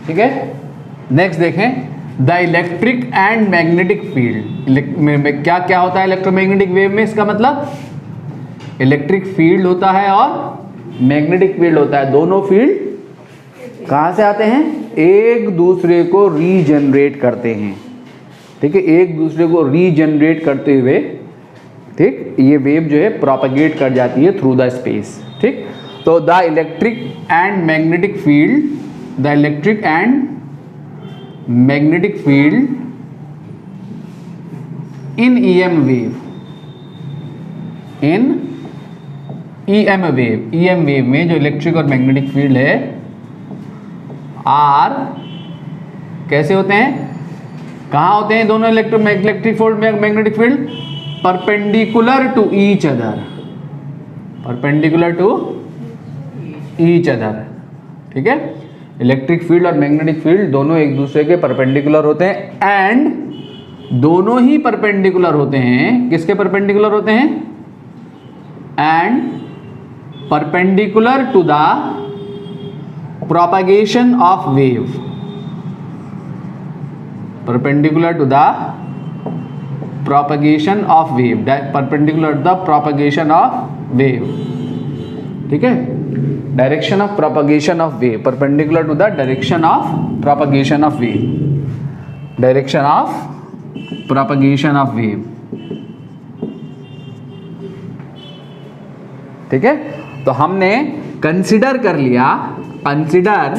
ठीक है। नेक्स्ट देखें the electric and magnetic field में क्या क्या होता है इलेक्ट्रोमैग्नेटिक वेव में। इसका मतलब इलेक्ट्रिक फील्ड होता है और मैग्नेटिक फील्ड होता है। दोनों फील्ड कहाँ से आते हैं, एक दूसरे को रीजनरेट करते हैं। ठीक है, एक दूसरे को रीजनरेट करते हुए, ठीक, ये वेव जो है प्रोपेगेट कर जाती है थ्रू द स्पेस। ठीक, तो the electric and magnetic field, the electric and magnetic field in EM wave, in EM wave, EM wave में जो इलेक्ट्रिक और मैग्नेटिक फील्ड है आर कैसे होते हैं, कहाँ होते हैं दोनों electric field magnetic field, perpendicular to each other, perpendicular to each other. ठीक है, इलेक्ट्रिक फील्ड और मैग्नेटिक फील्ड दोनों एक दूसरे के परपेंडिकुलर होते हैं एंड दोनों ही परपेंडिकुलर होते हैं, किसके परपेंडिकुलर होते हैं, and perpendicular to the propagation of wave, परपेंडिकुलर टू द propagation of wave, perpendicular to the propagation of wave। ठीक है, direction of propagation of wave, perpendicular to the direction of propagation of wave, direction of propagation of wave। ठीक है, तो हमने consider कर लिया, consider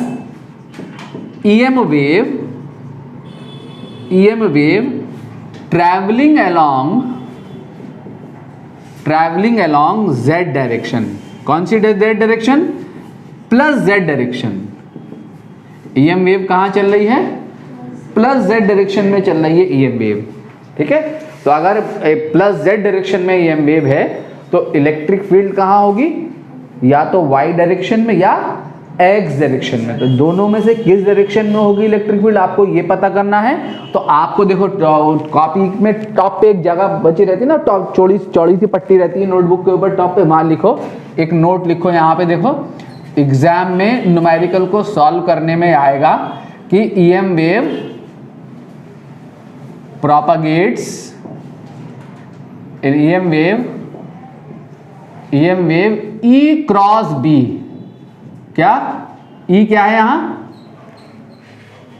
EM wave, EM wave traveling along z direction. कौन सी z direction, plus z direction. EM wave कहाँ चल रही है, प्लस z डायरेक्शन में चल रही है ईएम वेव। ठीक है, तो अगर प्लस z डायरेक्शन में ईएम वेव है तो इलेक्ट्रिक फील्ड कहाँ होगी, या तो y डायरेक्शन में या x डायरेक्शन में। तो दोनों में से किस डायरेक्शन में होगी इलेक्ट्रिक फील्ड, आपको ये पता करना है। तो आपको देखो कॉपी में टॉप पे एक जगह बची रहती है ना, टॉप चौड़ी चौड़ी सी पट्टी रहती है नोटबुक के ऊपर, टॉप पे वहाँ लिखो, एक नोट लिखो यहाँ पे। देखो एग्जाम में न्यूमेरिकल को सॉल्व करने में आएगा कि EM wave propagates, EM wave ई क्रॉस बी, क्या ई क्या है यहाँ,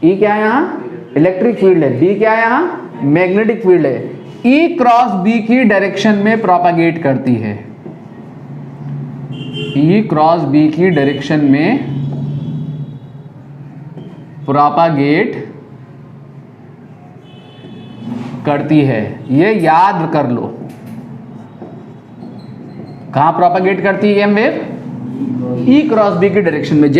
ई क्या है यहाँ, इलेक्ट्रिक फील्ड है, बी क्या है यहाँ, मैग्नेटिक फील्ड है, ई क्रॉस बी की डायरेक्शन में प्रोपगेट करती है, ई क्रॉस बी की डायरेक्शन में प्रोपगेट करती है। ये याद कर लो, कहां प्रोपगेट करती है ईएम वेव, ई क्रॉस बी की डायरेक्शन में।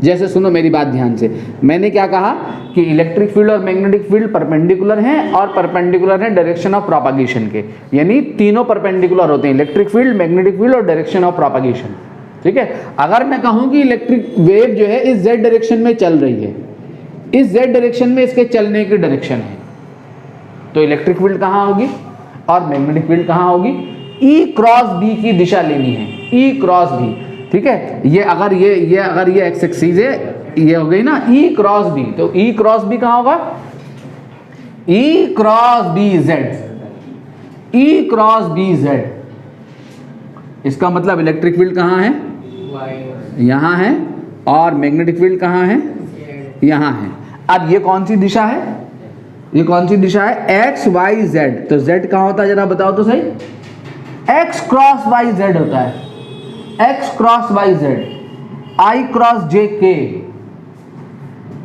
जैसे सुनो मेरी बात ध्यान से, मैंने क्या कहा कि इलेक्ट्रिक फील्ड और मैग्नेटिक फील्ड परपेंडिकुलर हैं और परपेंडिकुलर हैं डायरेक्शन ऑफ प्रोपगेशन के, यानी तीनों परपेंडिकुलर होते हैं, इलेक्ट्रिक फील्ड, मैग्नेटिक फील्ड और डायरेक्शन ऑफ प्रोपगेशन। ठीक है, अगर मैं कहूं कि इलेक्ट्रिक वेव जो है इस z डायरेक्शन में चल रही है, इस z डायरेक्शन में इसके चलने की डायरेक्शन है, तो इलेक्ट्रिक फील्ड कहां होगी और मैग्नेटिक फील्ड कहां होगी, ई क्रॉस बी की दिशा लेनी है, ई क्रॉस बी। ठीक है, ये अगर ये एक्स एक्सिस है, ये हो गई ना ई क्रॉस बी, तो ई क्रॉस बी कहां होगा, ई क्रॉस बी जेड, ई क्रॉस बी जेड। इसका मतलब इलेक्ट्रिक फील्ड कहां है, यहां है, और मैग्नेटिक फील्ड कहां है, यहां है। अब ये कौन सी दिशा है, ये कौन सी दिशा है, एक्स वाई जेड। तो जेड कहां होता है जरा बताओ तो सही, एक्स क्रॉस वाई जेड होता है, एक्स क्रॉस वाई जेड, आई क्रॉस जे के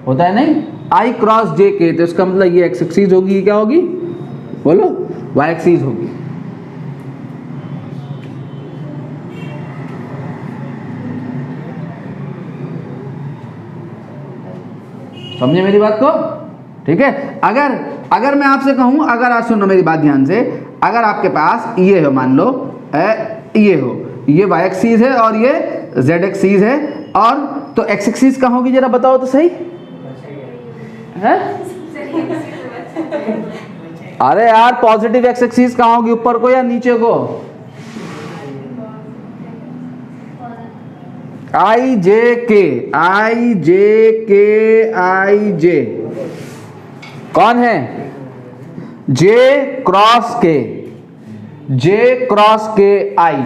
होता है, नहीं आई क्रॉस जे के। तो इसका मतलब ये एक्स एक्सिस होगी, ये क्या होगी बोलो, वाई एक्सिस होगी। समझे मेरी बात को। ठीक है, अगर मैं आपसे कहूं, अगर आप सुनो मेरी बात ध्यान से, अगर आपके पास ये हो, मान लो ये हो, ये वाई एक्सिस है और ये जेड एक्सिस है, और तो एक्स एक्सिस कहाँ होगी जरा बताओ तो सही है? अरे यार पॉजिटिव एक्स एक्सिस कहाँ होगी, ऊपर को या नीचे को? आई जे के आई जे के आई जे कौन है? जे क्रॉस के, जे क्रॉस के आई,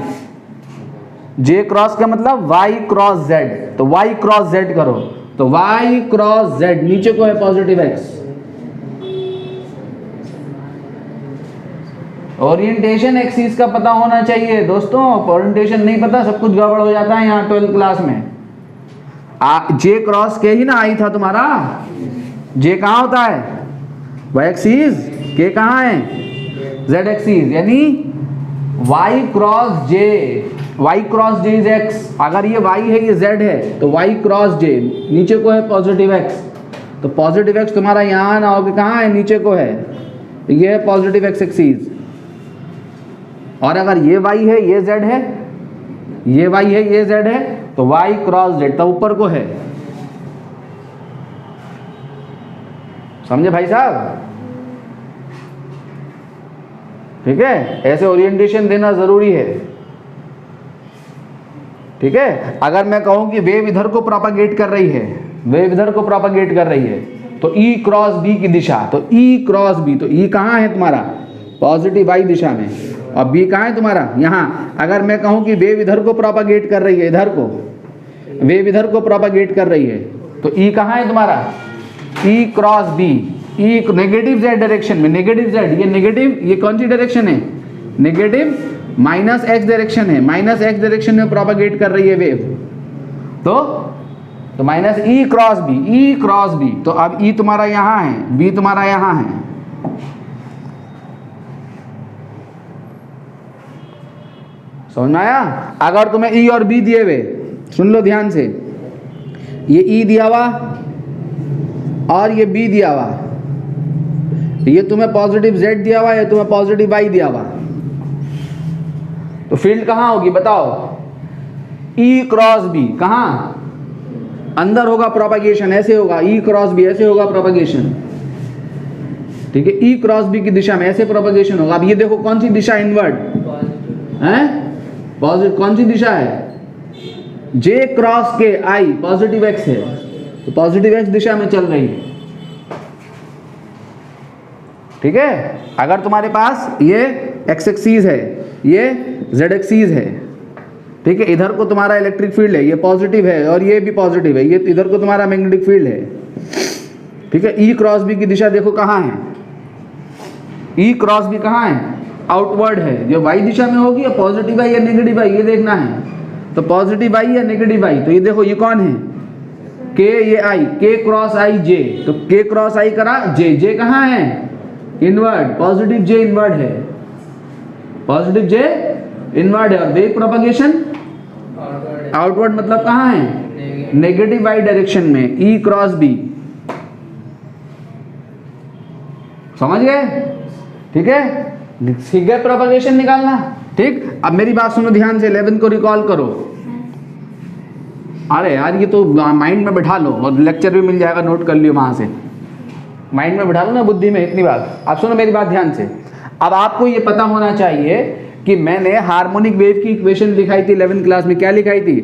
जे क्रॉस का मतलब वाई क्रॉस जेड, तो वाई क्रॉस जेड करो तो वाई क्रॉस जेड नीचे को है पॉजिटिव एक्स। ओरिएंटेशन एक्सिस का पता होना चाहिए दोस्तों, ओरिएंटेशन नहीं पता सब कुछ गड़बड़ हो जाता है यहाँ 12th क्लास में। जे क्रॉस के ही ना आई था तुम्हारा, जे कहाँ होता है? वाई एक्सिस, के कहाँ है? जेड एक्सिस, यानी y cross j, y cross j is x. अगर ये वाई है ये जेड है तो वाई क्रॉस जे नीचे को है पॉजिटिव एक्स, तो पॉजिटिव एक्स तुम्हारा यहाँ ना होके कहाँ है? नीचे को है, ये है पॉजिटिव एक्स एक्सिस। और अगर ये वाई है ये जेड है, ये वाई है ये जेड है, तो वाई क्रॉस जेड तो ऊपर को है। समझे भाई साहब? ठीक है, ऐसे ओरिएंटेशन देना जरूरी है। ठीक है, अगर मैं कहूं कि वेव इधर को प्रोपागेट कर रही है, वेव इधर को प्रोपागेट कर रही है, तो ई क्रॉस बी की दिशा, तो ई क्रॉस बी, तो ई कहाँ है तुम्हारा? पॉजिटिव वाई दिशा में, और बी कहाँ है तुम्हारा? यहाँ। अगर मैं कहूं कि वेव इधर को प्रोपागेट कर रही है, इधर को वेव इधर को प्रोपागेट कर रही है, तो ई कहाँ है तुम्हारा? ई क्रॉस बी, ई नेगेटिव जेड डायरेक्शन में, नेगेटिव जेड, ये नेगेटिव, ये कौन सी डायरेक्शन है? नेगेटिव माइनस एक्स डायरेक्शन है, माइनस एक्स डायरेक्शन में प्रोपागेट कर रही है वेव, तो माइनस ई क्रॉस बी, ई क्रॉस बी, तो अब ई तुम्हारा यहाँ है, बी तुम्हारा यहाँ है। समझ में आया? अगर तुम्हें ई और बी दिए हुए, सुन लो ध्यान से, ये ई दिया हुआ और ये बी दिया हुआ, ये तुम्हें पॉजिटिव जेड दिया हुआ, ये तुम्हें पॉजिटिव वाई दिया हुआ, तो फील्ड कहाँ होगी बताओ? ई क्रॉस बी कहाँ? अंदर होगा प्रोपागेशन, ऐसे होगा, ई क्रॉस बी ऐसे होगा प्रोपागेशन। ठीक है, ई क्रॉस बी की दिशा में ऐसे प्रोपागेशन होगा। अब ये देखो कौन सी दिशा? इनवर्ड है, पॉजिटिव। कौन सी दिशा है? जे क्रॉस के आई पॉजिटिव एक्स है, तो पॉजिटिव एक्स दिशा में चल रही है। ठीक है, अगर तुम्हारे पास ये एक्स एक्सिस है, ये जेड एक्सिस है, ठीक है, इधर को तुम्हारा इलेक्ट्रिक फील्ड है, ये पॉजिटिव है और ये भी पॉजिटिव है, ये इधर को तुम्हारा मैग्नेटिक फील्ड है। ठीक है, ई क्रॉस बी की दिशा देखो कहाँ है? ई क्रॉस बी कहाँ है? आउटवर्ड है, जो वाई दिशा में होगी, या पॉजिटिव आई या नेगेटिव आई, ये देखना है। तो पॉजिटिव आई या नेगेटिव आई, तो ये देखो ये कौन है? के, ये आई, के क्रॉस आई जे, तो के क्रॉस आई करा जे, जे कहाँ है? इनवर्ड, पॉजिटिव जे इनवर्ड है, पॉजिटिव जे इनवर्ड है। और वेव प्रोपगेशन आउटवर्ड, मतलब कहाँ है? नेगेटिव वाई डायरेक्शन में, ई क्रॉस बी। समझ गए? ठीक है, सीख गए प्रोपगेशन निकालना। ठीक, अब मेरी बात सुनो ध्यान से, 11 को रिकॉल करो। अरे यार ये तो माइंड में बैठा लो, और लेक्चर भी मिल जाएगा, नोट कर लियो वहां से, माइंड में बैठा लो ना, बुद्धि में, इतनी बात। अब सुनो मेरी बात ध्यान से। अब आपको ये पता होना चाहिए कि मैंने हार्मोनिक वेव की इक्वेशन लिखाई थी 11th क्लास में। क्या लिखाई थी?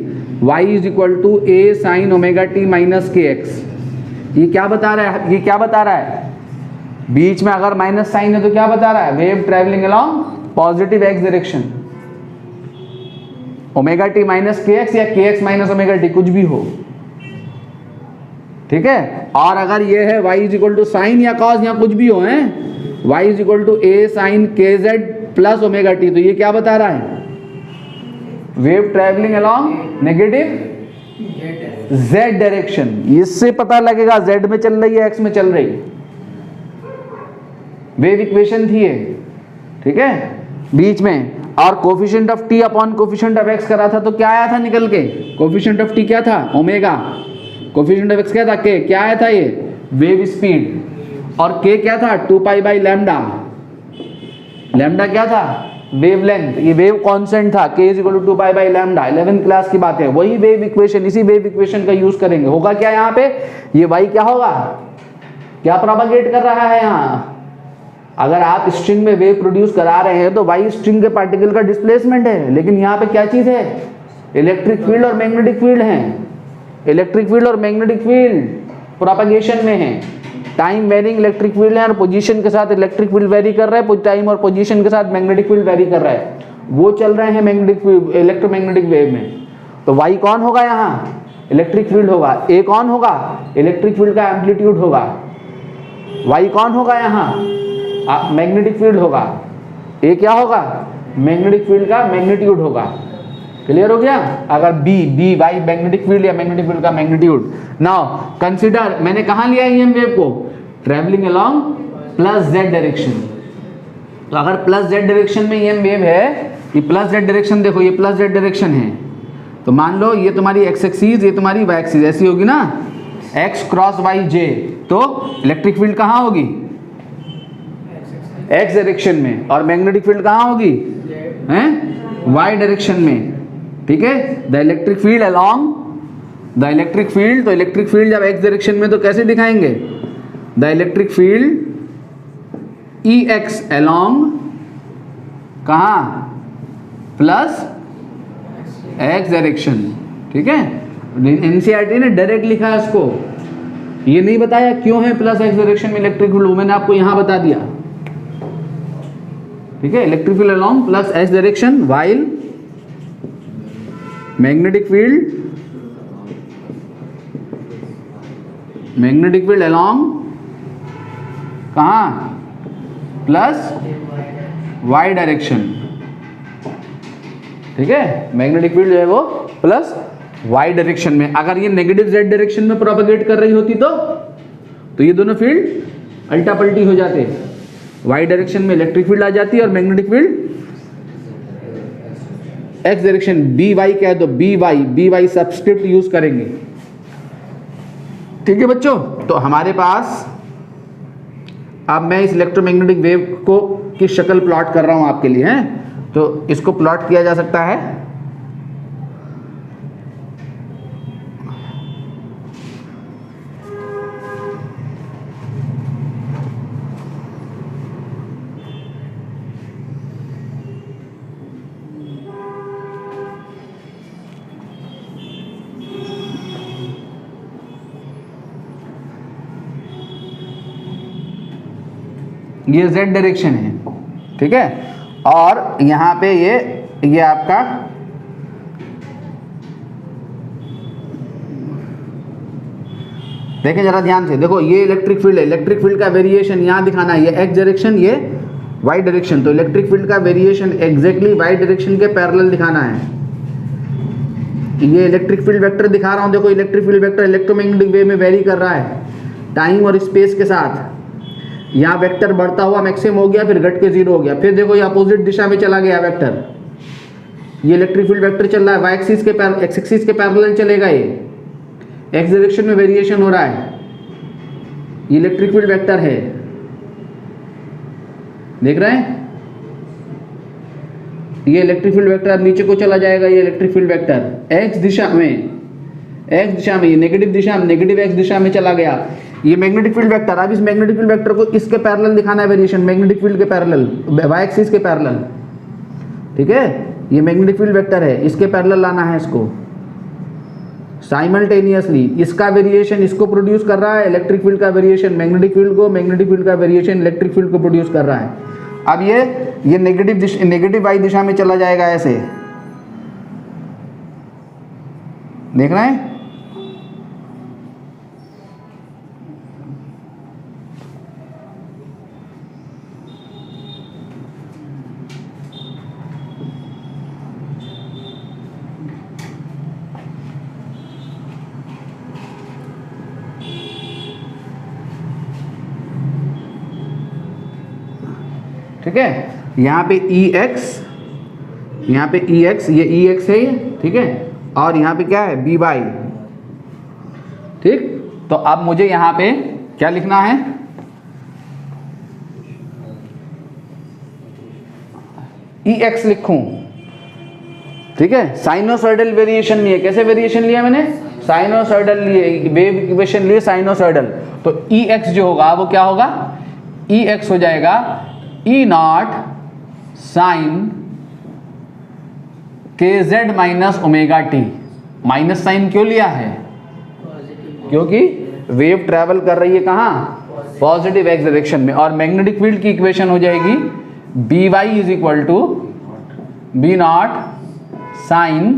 y is equal to a sine omega t minus k x. ये क्या बता रहा है? ये क्या बता रहा है? बीच में अगर माइनस साइन है तो क्या बता रहा है? Wave travelling along positive x direction. Omega t minus k x या के एक्स माइनस ओमेगा टी, कुछ भी हो। ठीक है, और अगर ये है y is equal to sine या कॉस या कुछ भी हो, है y is equal to a sine k z plus omega t, तो ये क्या बता रहा है? Wave travelling along negative z direction. इससे पता लगेगा जेड में चल रही है एक्स में चल रही है। वेव इक्वेशन थी ये। ठीक है, बीच में, और coefficient of T upon coefficient of x करा था, तो क्या आया था निकल के? कोफिशिएंट ऑफ टी क्या था? ओमेगा। कोफिशिएंट ऑफ एक्स क्या था? के। क्या आया था ये? Wave speed. और के क्या था? 2 पाई बाई लैम्डा। लैम्डा क्या था? वेवलेंथ। ये वेव कांस्टेंट था, k is equal to 2 pi by lambda. 11th class की बात है। वही वेव इक्वेशन, इसी वेव इक्वेशन का यूज करेंगे। होगा क्या यहाँ पे? ये वाई क्या होगा? क्या प्रोपगेट कर रहा है यहाँ? अगर आप स्ट्रिंग में वेव प्रोड्यूस करा रहे हैं तो वाई स्ट्रिंग के पार्टिकल का डिस्प्लेसमेंट है, लेकिन यहाँ पे क्या चीज है? इलेक्ट्रिक फील्ड और मैग्नेटिक फील्ड हैं, इलेक्ट्रिक फील्ड और मैग्नेटिक फील्ड प्रोपगेशन में है। टाइम वेरिंग इलेक्ट्रिक फील्ड है और पोजीशन के साथ इलेक्ट्रिक फील्ड वेरी कर रहा है, टाइम और पोजीशन के साथ मैग्नेटिक फील्ड वेरी कर रहा है, वो चल रहे हैं मैग्नेटिक इलेक्ट्रोमैग्नेटिक वेव में। तो वाई कौन होगा यहाँ? इलेक्ट्रिक फील्ड होगा। ए कौन होगा? इलेक्ट्रिक फील्ड का एम्पलीट्यूड होगा। वाई कौन होगा यहाँ? मैग्नेटिक फील्ड होगा। ए क्या होगा? मैग्नेटिक फील्ड का मैग्नीट्यूड होगा। क्लियर हो गया? अगर बी वाई मैग्नेटिक फील्ड या मैग्नेटिक फील्ड का मैग्नीट्यूड। नाउ कंसीडर, मैंने कहाँ लिया है ईएम वेव को? Travelling along plus Z direction. तो अगर प्लस जेड डायरेक्शन में ईएम वेव है, ये प्लस जेड डायरेक्शन देखो, ये प्लस जेड डायरेक्शन है, तो मान लो ये तुम्हारी एक्स एक्सिस, ये तुम्हारी वाई एक्सिस, ऐसी होगी ना, एक्स क्रॉस वाई जे। तो इलेक्ट्रिक फील्ड कहाँ होगी? एक्स डायरेक्शन में। और मैग्नेटिक फील्ड कहाँ होगी? हैं? वाई डायरेक्शन में। ठीक है? The electric field along the electric field, तो इलेक्ट्रिक फील्ड जब एक्स डायरेक्शन में तो कैसे दिखाएंगे? The electric field E X along कहाँ? Plus X direction. ठीक है? एनसीईआरटी ने डायरेक्ट लिखा है इसको, ये नहीं बताया क्यों है प्लस एक्स डायरेक्शन में इलेक्ट्रिक फील्ड, मैंने आपको यहां बता दिया। ठीक है? Electric field along plus X direction while magnetic field along कहां? Plus Y direction. ठीक है? मैग्नेटिक फील्ड जो है वो प्लस वाई डायरेक्शन में। अगर ये नेगेटिव जेड डायरेक्शन में प्रोपगेट कर रही होती तो ये दोनों फील्ड अल्टा पल्टी हो जाते। वाई डायरेक्शन में इलेक्ट्रिक फील्ड आ जाती है और magnetic field x direction, B y कह दो, बी वाई सबस्क्रिप्ट यूज करेंगे। ठीक है बच्चों? तो हमारे पास अब मैं इस इलेक्ट्रोमैग्नेटिक वेव को की शक्ल प्लॉट कर रहा हूं आपके लिए, हैं? तो इसको प्लॉट किया जा सकता है। ये z डायरेक्शन है। ठीक है? और यहां पे ये आपका देखें जरा ध्यान से, देखो ये इलेक्ट्रिक फील्ड है, इलेक्ट्रिक फील्ड का वेरिएशन यहां दिखाना है, ये एक्स डायरेक्शन, ये वाई डायरेक्शन। तो इलेक्ट्रिक फील्ड का वेरिएशन एग्जैक्टली वाई डायरेक्शन के पैरेलल दिखाना है। ये इलेक्ट्रिक फील्ड वेक्टर दिखा रहा हूं, देखो electric field vector electromagnetic wave में वेरी कर रहा है टाइम और स्पेस के साथ। यहाँ वेक्टर बढ़ता हुआ मैक्सिमम हो गया, फिर घट के जीरो हो गया, फिर देखो ये अपोजिट दिशा में चला गया वेक्टर। ये इलेक्ट्रिक फील्ड वेक्टर चल रहा है वाई एक्सिस के एक्स एक्सिस के पैरेलल चलेगा, ये एक्स डायरेक्शन में वेरिएशन हो रहा है। ये इलेक्ट्रिक फील्ड वेक्टर है, देख रहे हैं? ये इलेक्ट्रिक फील्ड वेक्टर अब नीचे को चला जाएगा। ये इलेक्ट्रिक फील्ड वेक्टर एक्स दिशा में, ये नेगेटिव दिशा, नेगेटिव एक्स दिशा में चला गया। ये मैग्नेटिक फील्ड वेक्टर, अब इस मैग्नेटिक फील्ड वेक्टर को इसके पैरेलल दिखाना है वेरिएशन, मैग्नेटिक फील्ड के पैरेलल, वाई एक्सिस के पैरेलल। ठीक है? ये मैग्नेटिक फील्ड वेक्टर है, इसके पैरेलल लाना है इसको साइमल्टेनियसली। इसका वेरिएशन इसको प्रोड्यूस कर रहा है, इलेक्ट्रिक फील्ड का वेरिएशन मैग्नेटिक फील्ड को, मैग्नेटिक फील्ड का वेरिएशन इलेक्ट्रिक फील्ड को प्रोड्यूस कर रहा है। अब ये नेगेटिव वाई दिशा में चला जाएगा, ऐसे देख रहे हैं? ठीक है? यहाँ पे EX, यहाँ पे EX, ये EX है ये, ठीक है? और यहाँ पे क्या है? BY। ठीक? तो अब मुझे यहाँ पे क्या लिखना है? EX लिखूं। ठीक है? साइनोसॉइडल वेरिएशन लिए, कैसे वेरिएशन लिया मैंने? साइनोसॉइडल लिए, वेव इक्वेशन लिए साइनोसॉइडल। तो EX जो होगा वो क्या होगा? EX हो जाएगा E not sine k z minus omega t. Minus sine क्यों लिया है? क्योंकि वेव ट्रैवल कर रही है कहाँ? पॉजिटिव एक्स डायरेक्शन में। और मैग्नेटिक फील्ड की इक्वेशन हो जाएगी B y is equal to B not sine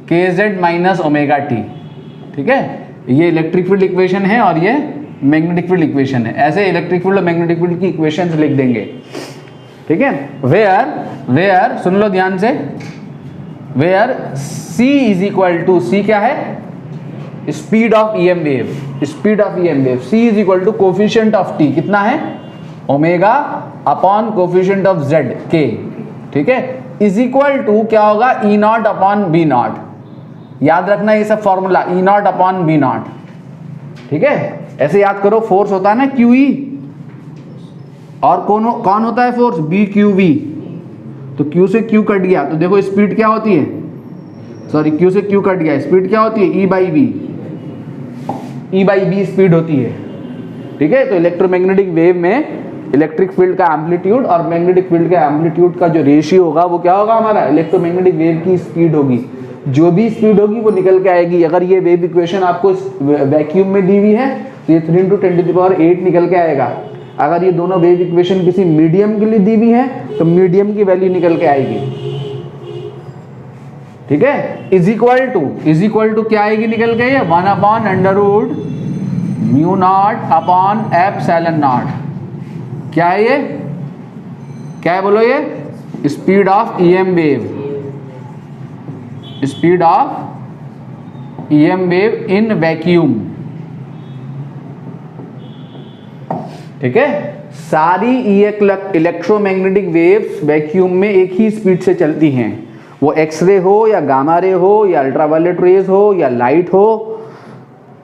k z minus omega t. ठीक है, ये इलेक्ट्रिक फील्ड इक्वेशन है और ये मैग्नेटिक फील्ड इक्वेशन है। ऐसे इलेक्ट्रिक फील्ड और मैग्नेटिक फील्ड की इक्वेशंस लिख देंगे। ठीक है, वेयर सुन लो ध्यान से, where c is equal to, c क्या है? Speed of EM wave, speed of EM wave. c is equal to coefficient of t, कितना है? Omega upon coefficient of z k। ठीक है, इज इक्वल टू क्या होगा? E not upon B not. याद रखना ये सब formula, E not upon B not. ठीक है, ऐसे याद करो, फोर्स होता है ना क्यू ई, और कौन होता है फोर्स? B Q V. तो क्यू से क्यू कट गया तो देखो स्पीड क्या होती है? सॉरी, क्यू से क्यू कट गया, स्पीड क्या होती है? E by B. E by B speed होती है। ठीक है, तो इलेक्ट्रोमैग्नेटिक वेव में इलेक्ट्रिक फील्ड का एम्पलीट्यूड और मैग्नेटिक फील्ड का एम्पलीट्यूड का जो रेशियो होगा वो क्या होगा? हमारा इलेक्ट्रोमैग्नेटिक वेव की स्पीड होगी। जो भी स्पीड होगी वो निकल के आएगी। अगर ये वेव इक्वेशन आपको वैक्यूम में दी हुई है तो ये 3 × 10⁸ निकल के आएगा। अगर ये दोनों वेव इक्वेशन किसी मीडियम के लिए दी हुई है तो मीडियम की वैल्यू निकल के आएगी। ठीक है, इज इक्वल टू क्या आएगी निकल के? 1/√μ0 अपॉन एप्सिलॉन नॉट। क्या है ये? क्या है बोलो? ये speed of EM wave, speed of EM wave in vacuum. ठीक है, सारी इलेक्ट्रोमैग्नेटिक वेव्स वैक्यूम में एक ही स्पीड से चलती हैं। वो एक्सरे हो या गामा रे हो या अल्ट्रावायलेट रेज हो या लाइट हो,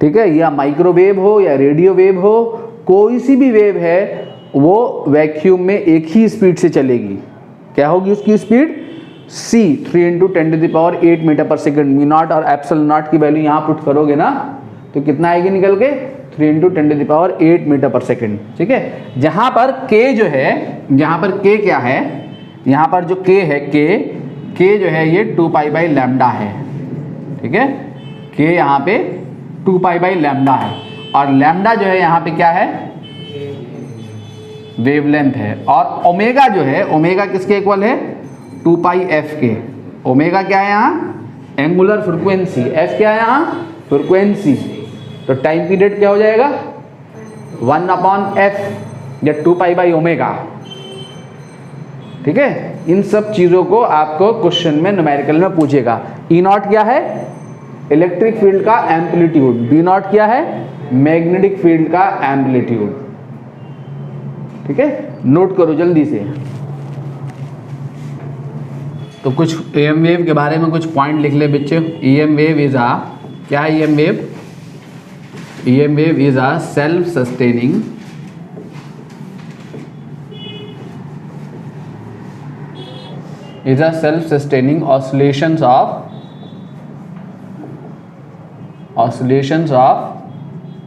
ठीक है, या माइक्रोवेव हो या रेडियो वेव हो, कोई सी भी वेव है वो वैक्यूम में एक ही स्पीड से चलेगी। क्या होगी उसकी स्पीड? c 3 × 10⁸ मीटर पर सेकेंड। μ0 और एप्सिलॉन नॉट की वैल्यू यहाँ पुट करोगे ना तो कितना आएगी निकल के? 3 × 10⁸ मीटर पर सेकेंड। ठीक है, जहाँ पर k जो है, यहाँ पर k क्या है? यहाँ पर जो k है, k जो है ये 2π/λ है। ठीक है, k यहाँ पे 2π/λ है और लैम्डा जो है यहाँ पे क्या है? वेवलेंथ है। और ओमेगा जो है, ओमेगा किसके इक्वल है? 2πf के। ओमेगा क्या है यहाँ? Angular frequency. f क्या है यहाँ? फ्रीक्वेंसी। तो टाइम पीरियड क्या हो जाएगा? 1/f या 2π/ω। ठीक है, इन सब चीज़ों को आपको क्वेश्चन में न्यूमेरिकल में पूछेगा। ई नॉट क्या है? इलेक्ट्रिक फील्ड का एम्पलीट्यूड। बी नॉट क्या है? मैग्नेटिक फील्ड का एम्पलीट्यूड। ठीक है, नोट करो जल्दी से। तो कुछ ईएम वेव के बारे में कुछ पॉइंट लिख ले बच्चे। ईएम वेव इज आ, क्या है EM wave? EM wave is a self sustaining oscillations of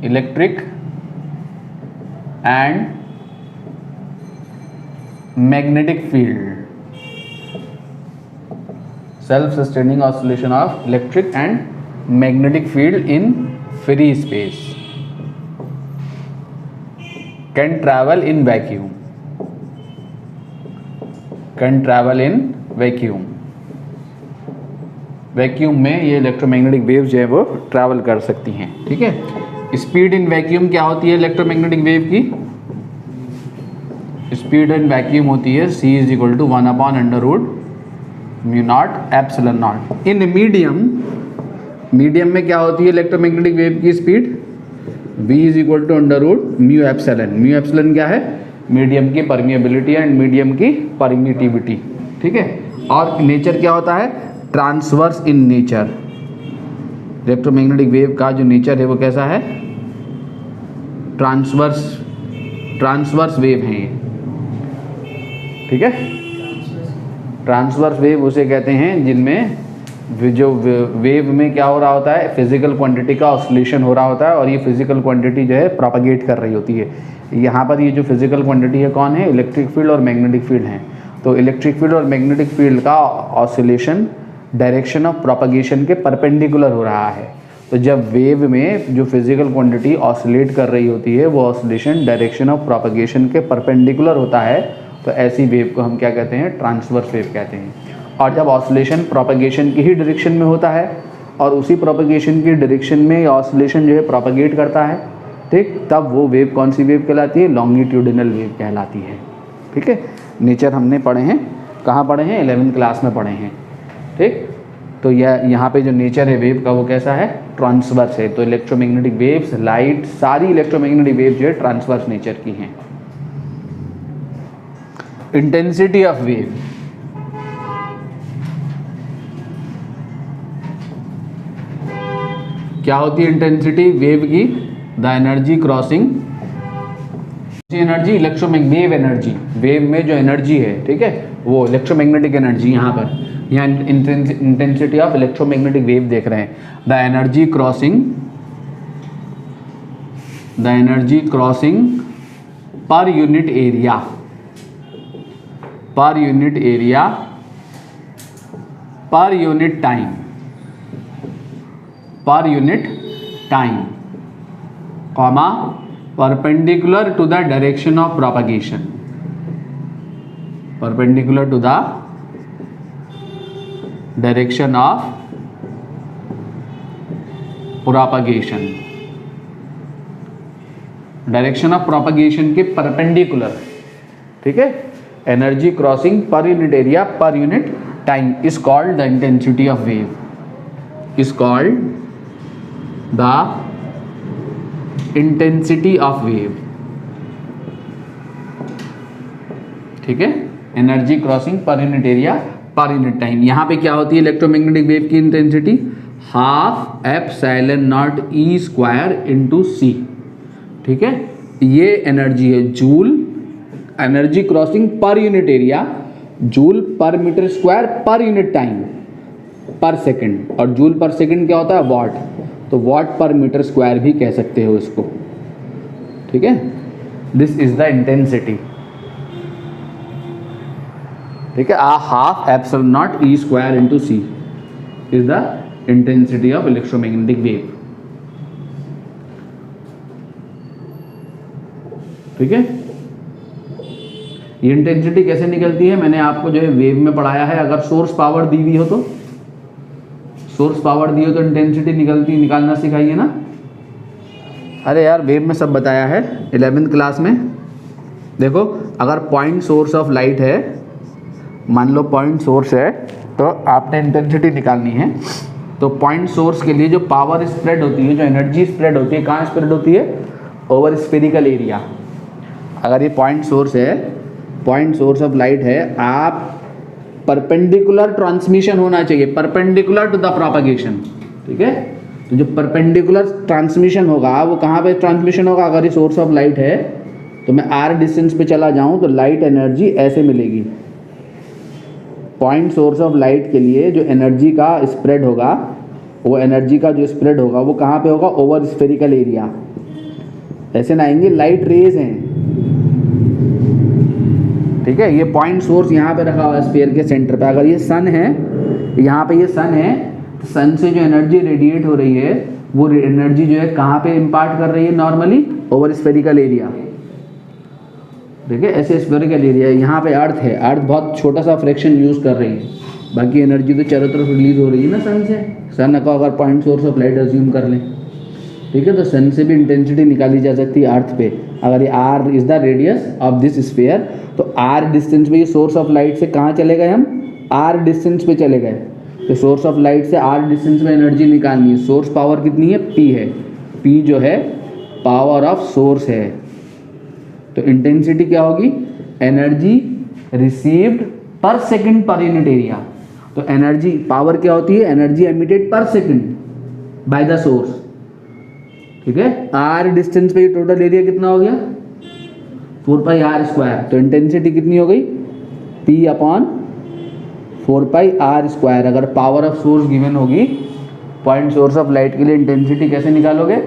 electric and magnetic field. Self-sustaining oscillation of electric and magnetic field in free space. Can travel in vacuum. Can travel in vacuum. Vacuum में ये electromagnetic wave जो है वो travel कर सकती हैं। ठीक है, स्पीड इन वैक्यूम क्या होती है इलेक्ट्रोमैग्नेटिक वेव की? स्पीड इन वैक्यूम होती है c is equal to 1/√μ0 epsilon naught. In medium में क्या होती है इलेक्ट्रोमैग्नेटिक वेव की speed? v is equal to √μ epsilon. Mu epsilon क्या है? मीडियम की परमिएबिलिटी एंड मीडियम की परमिटिविटी। ठीक है, और नेचर क्या होता है? Transverse in nature. Electromagnetic wave का जो नेचर है वो कैसा है? ट्रांसवर्स वेव है ये। ठीक है, ट्रांसवर्स वेव उसे कहते हैं जिनमें जो वेव में क्या हो रहा होता है? फिजिकल क्वांटिटी का ऑसिलेशन हो रहा होता है और ये फिजिकल क्वांटिटी जो है प्रोपागेट कर रही होती है। यहाँ पर ये जो फिजिकल क्वांटिटी है कौन है? इलेक्ट्रिक फील्ड और मैग्नेटिक फील्ड हैं। तो इलेक्ट्रिक फील्ड और मैग्नेटिक फील्ड का ऑसिलेशन डायरेक्शन ऑफ प्रोपगेशन के परपेंडिकुलर हो रहा है। तो जब वेव में जो फिजिकल क्वांटिटी ऑसिलेट कर रही होती है वो ऑसिलेशन डायरेक्शन ऑफ प्रोपगेशन के परपेंडिकुलर होता है, तो ऐसी वेव को हम क्या कहते हैं, ट्रांसवर्स वेव कहते हैं। और जब ऑसिलेशन प्रोपगेशन की ही डायरेक्शन में होता है और उसी प्रोपगेशन की डायरेक्शन में ऑसिलेशन जो है प्रोपगेट करता है, ठीक, तब वो वेव कौन सी वेव कहलाती है, लॉन्गिट्यूडिनल वेव कहलाती है। ठीक है, नेचर हमने पढ़े हैं, कहाँ पढ़े हैं, 11वीं क्लास में पढ़े हैं। ठीक, तो यह यहाँ पे जो नेचर है वेव का वो कैसा है, ट्रांसवर्स है। तो इलेक्ट्रोमैग्नेटिक वेव्स, लाइट, सारी इलेक्ट्रोमैग्नेटिक वेव जो है ट्रांसवर्स नेचर की हैं। इंटेंसिटी ऑफ वेव, क्या होती है इंटेंसिटी वेव की, the energy crossing, energy electromagnetic wave energy, wave में जो एनर्जी है, ठीक है, वो इलेक्ट्रोमैग्नेटिक एनर्जी, यहाँ पर यहाँ इंटेंसिटी ऑफ इलेक्ट्रोमैग्नेटिक वेव देख रहे हैं। The energy crossing per unit area, per unit area, per unit time, per unit time, comma, perpendicular to the direction of propagation, perpendicular to the direction of propagation, direction of propagation के perpendicular. ठीक है, energy crossing per unit area per unit time is called the intensity of wave, is called the intensity of wave. ठीक है, energy crossing per unit area per unit time. यहाँ पे क्या होती है इलेक्ट्रोमैग्नेटिक वेव की intensity, half epsilon naught E square into C. ठीक है, ये एनर्जी है joule, energy crossing per unit area, joule per metre square per unit time per second, और जूल पर सेकंड क्या होता है, वॉट, तो वॉट पर मीटर स्क्वायर भी कह सकते हो इसको। ठीक है, दिस इज द इंटेंसिटी। ठीक है, ah half epsilon naught E square into C is the intensity of electromagnetic wave. ठीक है, ये इंटेंसिटी कैसे निकलती है, मैंने आपको जो है वेव में पढ़ाया है। अगर सोर्स पावर दी हुई हो तो, सोर्स पावर दी हो तो इंटेंसिटी निकालना सिखाइए ना। अरे यार, वेव में सब बताया है 11th क्लास में। देखो, अगर पॉइंट सोर्स ऑफ लाइट है, मान लो पॉइंट सोर्स है, तो आपने इंटेंसिटी निकालनी है। तो पॉइंट सोर्स के लिए जो पावर स्प्रेड होती है, जो एनर्जी स्प्रेड होती है, कहाँ स्प्रेड होती है, ओवर स्फेरिकल एरिया। अगर ये पॉइंट सोर्स है, पॉइंट सोर्स ऑफ लाइट है, आप परपेंडिकुलर ट्रांसमिशन होना चाहिए, परपेंडिकुलर टू द प्रोपगेशन। ठीक है, तो जो परपेंडिकुलर ट्रांसमिशन होगा वो कहाँ पे ट्रांसमिशन होगा, अगर ये सोर्स ऑफ लाइट है तो मैं आर डिस्टेंस पे चला जाऊँ तो लाइट एनर्जी ऐसे मिलेगी। पॉइंट सोर्स ऑफ लाइट के लिए जो एनर्जी का स्प्रेड होगा, वो एनर्जी का जो स्प्रेड होगा वो कहाँ पे होगा, ओवर स्फेरिकल एरिया। ऐसे ना आएंगे, लाइट रेज हैं। ठीक है, ये पॉइंट सोर्स यहाँ पे रखा हुआ है स्फीयर के सेंटर पे। अगर ये सन है, यहाँ पे ये सन है, तो सन से जो एनर्जी रेडिएट हो रही है वो एनर्जी जो है कहाँ पे इम्पार्ट कर रही है, नॉर्मली ओवर स्फेरिकल एरिया। ठीक है, ऐसे स्फेरिकल एरिया। यहाँ पे अर्थ है, अर्थ बहुत छोटा सा फ्रैक्शन यूज़ कर रही है, बाकी एनर्जी तो चारों तरफ रिलीज हो रही है ना सन से। सन का अगर point source of light assume कर लें, ठीक है, तो सन से भी इंटेंसिटी निकाली जा सकती है अर्थ पे। अगर ये r is the radius of this sphere, तो आर डिस्टेंस पे ये सोर्स ऑफ लाइट से कहाँ चले गए, हम आर डिस्टेंस पे चले गए। तो सोर्स ऑफ लाइट से आर डिस्टेंस में एनर्जी निकालनी है। सोर्स पावर कितनी है, पी है, पी जो है पावर ऑफ सोर्स है। तो इंटेंसिटी क्या होगी, energy received per second per unit area. तो एनर्जी पावर क्या होती है, energy emitted per second by the source. ठीक है, आर डिस्टेंस पे टोटल एरिया कितना हो गया, 4 पाई आर स्क्वायर। तो इंटेंसिटी कितनी हो गई, P upon 4 pi r square. अगर पावर ऑफ सोर्स गिवन होगी पॉइंट सोर्स ऑफ लाइट के लिए, इंटेंसिटी कैसे निकालोगे,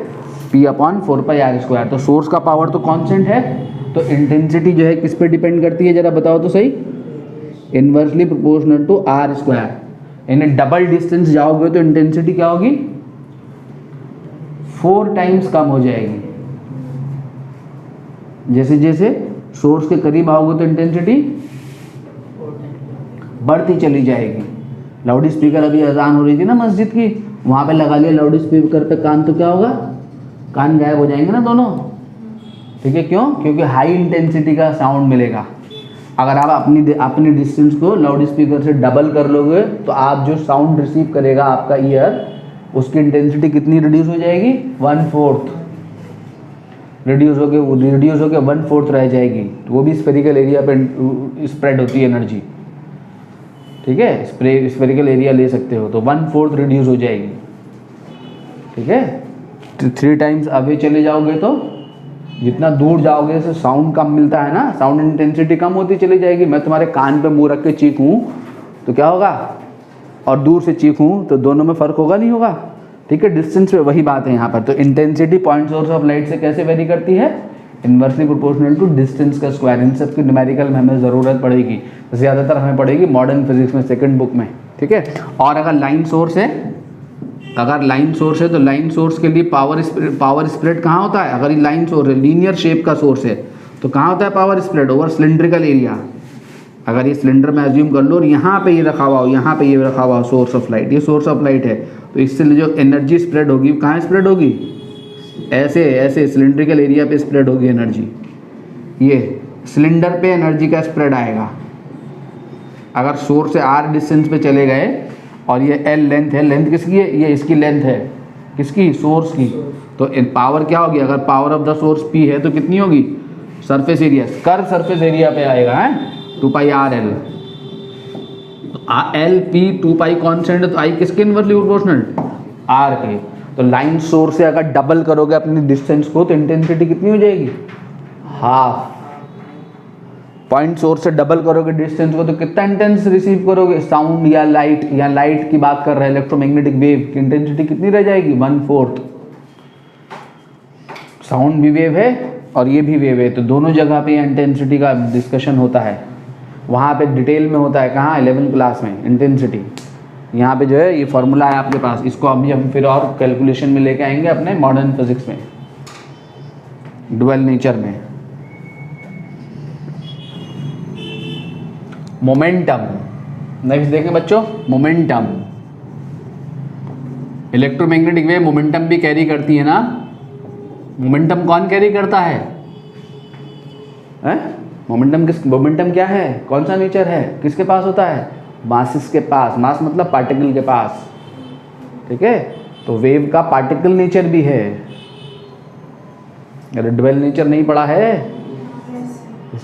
P upon 4 pi r square. तो सोर्स का पावर तो कांस्टेंट है, तो इंटेंसिटी जो है किस पे डिपेंड करती है, जरा बताओ तो सही, inversely proportional to r square, यानी डबल डिस्टेंस जाओगे तो इंटेंसिटी क्या होगी, 4 टाइम्स कम हो जाएगी। जैसे जैसे सोर्स के करीब आओगे तो इंटेंसिटी बढ़ती चली जाएगी। लाउड स्पीकर अभी अजान हो रही थी ना मस्जिद की, वहाँ पे लगा लिया लाउड स्पीकर पे कान, तो क्या होगा, कान गायब हो जाएंगे ना दोनों। ठीक है, क्यों? क्योंकि हाई इंटेंसिटी का साउंड मिलेगा। अगर आप अपनी डिस्टेंस को लाउड स्पीकर से डबल कर लोगे तो आप जो साउंड रिसीव करेगा आपका ईयर, उसकी इंटेंसिटी कितनी रिड्यूस हो जाएगी, 1/4 रिड्यूस होके 1/4 रह जाएगी। तो वो भी स्फेरिकल एरिया पे स्प्रेड होती है एनर्जी। ठीक है, स्फेरिकल एरिया ले सकते हो तो 1/4 रिड्यूस हो जाएगी। ठीक है, 3 टाइम्स अवे चले जाओगे तो जितना दूर जाओगे तो साउंड कम मिलता है ना, साउंड इंटेंसिटी कम होती चली जाएगी। मैं तुम्हारे कान पे मुंह रख के चीखूं तो क्या होगा, और दूर से चीखूं तो दोनों में फ़र्क होगा, नहीं होगा। ठीक है, डिस्टेंस पे वही बात है यहाँ पर। तो intensity point source of light से कैसे वेरी करती है, इन्वर्सली प्रोपोर्शनल टू डिस्टेंस का स्क्वायर। इन सब की न्यूमेरिकल में हमें ज़रूरत पड़ेगी, ज़्यादातर हमें पड़ेगी मॉडर्न फिजिक्स में, सेकंड बुक में। ठीक है, और अगर लाइन सोर्स है, तो लाइन सोर्स के लिए पावर स्प्रेड कहाँ होता है? अगर ये लाइन सोर्स है, लीनियर शेप का सोर्स है, तो कहाँ होता है power spread? Over cylindrical area. अगर ये सिलेंडर में एज्यूम कर लो और यहाँ पे ये रखा हुआ हो, यहाँ पे ये रखा हुआ हो सोर्स ऑफ लाइट, ये सोर्स ऑफ लाइट है, तो इससे जो एनर्जी स्प्रेड होगी कहाँ स्प्रेड होगी? ऐसे सिलेंड्रिकल एरिया पे स्प्रेड होगी एनर्जी। ये सिलेंडर पे एनर्जी का स्प्रेड आएगा। अगर सोर्स से आर डिस्टेंस पे चले गए और ये एल लेंथ है, लेंथ किसकी है? ये इसकी लेंथ है, किसकी? सोर्स की। तो पावर क्या होगी? अगर power of the source P है तो कितनी होगी? Surface area, curve surface area पे आएगा, है 2πRL। एल पी 2π कॉन्स्टेंट है, तो आई किसके इनवर्सली प्रोपोर्शनल? आर के। तो लाइन सोर्स से अगर डबल करोगे अपनी डिस्टेंस को तो इंटेंसिटी कितनी हो जाएगी? हाफ। पॉइंट सोर्स से डबल करोगे डिस्टेंस को तो कितना इंटेंस रिसीव करोगे साउंड या लाइट? या लाइट की बात कर रहे हैं, इलेक्ट्रोमैग्नेटिक वेव की इंटेंसिटी कितनी रह जाएगी? 1/4। साउंड भी वेव है और ये भी वेव है, तो दोनों जगह पे इंटेंसिटी का डिस्कशन होता है। वहाँ पे डिटेल में होता है, कहाँ? 11th क्लास में इंटेंसिटी। यहाँ पे जो है ये फॉर्मूला है आपके पास, इसको अभी हम फिर और कैलकुलेशन में लेके आएंगे अपने मॉडर्न फिजिक्स में, डुअल नेचर में। मोमेंटम नेक्स्ट देखें बच्चों, मोमेंटम। इलेक्ट्रोमैग्नेटिक वेव मोमेंटम भी कैरी करती है ना। मोमेंटम कौन कैरी करता है? मोमेंटम क्या है? कौन सा नेचर है? किसके पास होता है? मासेस के पास। मास मतलब पार्टिकल के पास। ठीक है, तो वेव का पार्टिकल नेचर भी है। अरे डुअल नेचर नहीं पढ़ा है,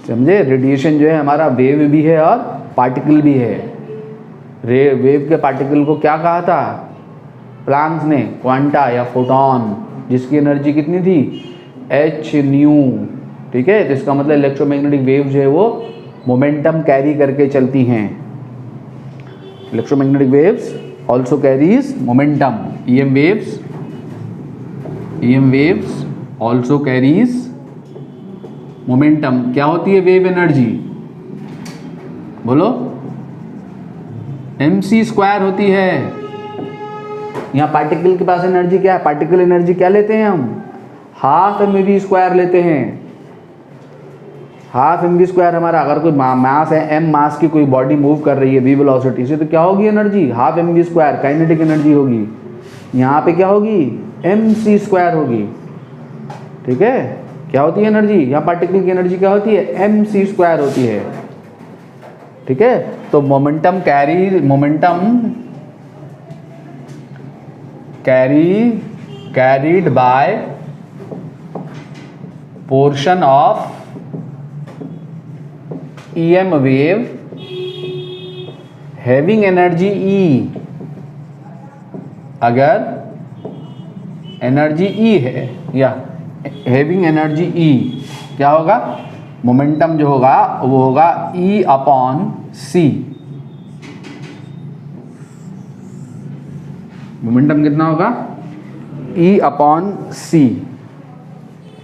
समझे? रेडिएशन जो है हमारा वेव भी है और पार्टिकल भी है। वेव के पार्टिकल को क्या कहा था प्लैंक्स ने? क्वांटा या फोटॉन, जिसकी एनर्जी कितनी थी? h/nu। ठीक है, तो इसका मतलब इलेक्ट्रोमैग्नेटिक वेव जो है वो मोमेंटम कैरी करके चलती हैं। Electromagnetic waves also carries momentum. EM waves also carries momentum. क्या होती है वेव एनर्जी? बोलो। mc² होती है। यहाँ पार्टिकल के पास एनर्जी क्या है? पार्टिकल एनर्जी क्या लेते हैं हम? 12 mv² लेते हैं। 12 mv² हमारा, अगर कोई मास है, m मास की कोई बॉडी मूव कर रही है v वेलोसिटी से, तो क्या होगी एनर्जी? 12 mv² काइनेटिक एनर्जी होगी। यहाँ पे क्या होगी? mc² होगी। ठीक है, क्या होती है एनर्जी? यहाँ पार्टिकल की एनर्जी क्या होती है? mc² होती है। ठीक है, तो momentum carried bye portion of EM wave having energy E। अगर एनर्जी E है या हैविंग एनर्जी E, क्या होगा? मोमेंटम जो होगा वो होगा E/c। मोमेंटम कितना होगा? E/c।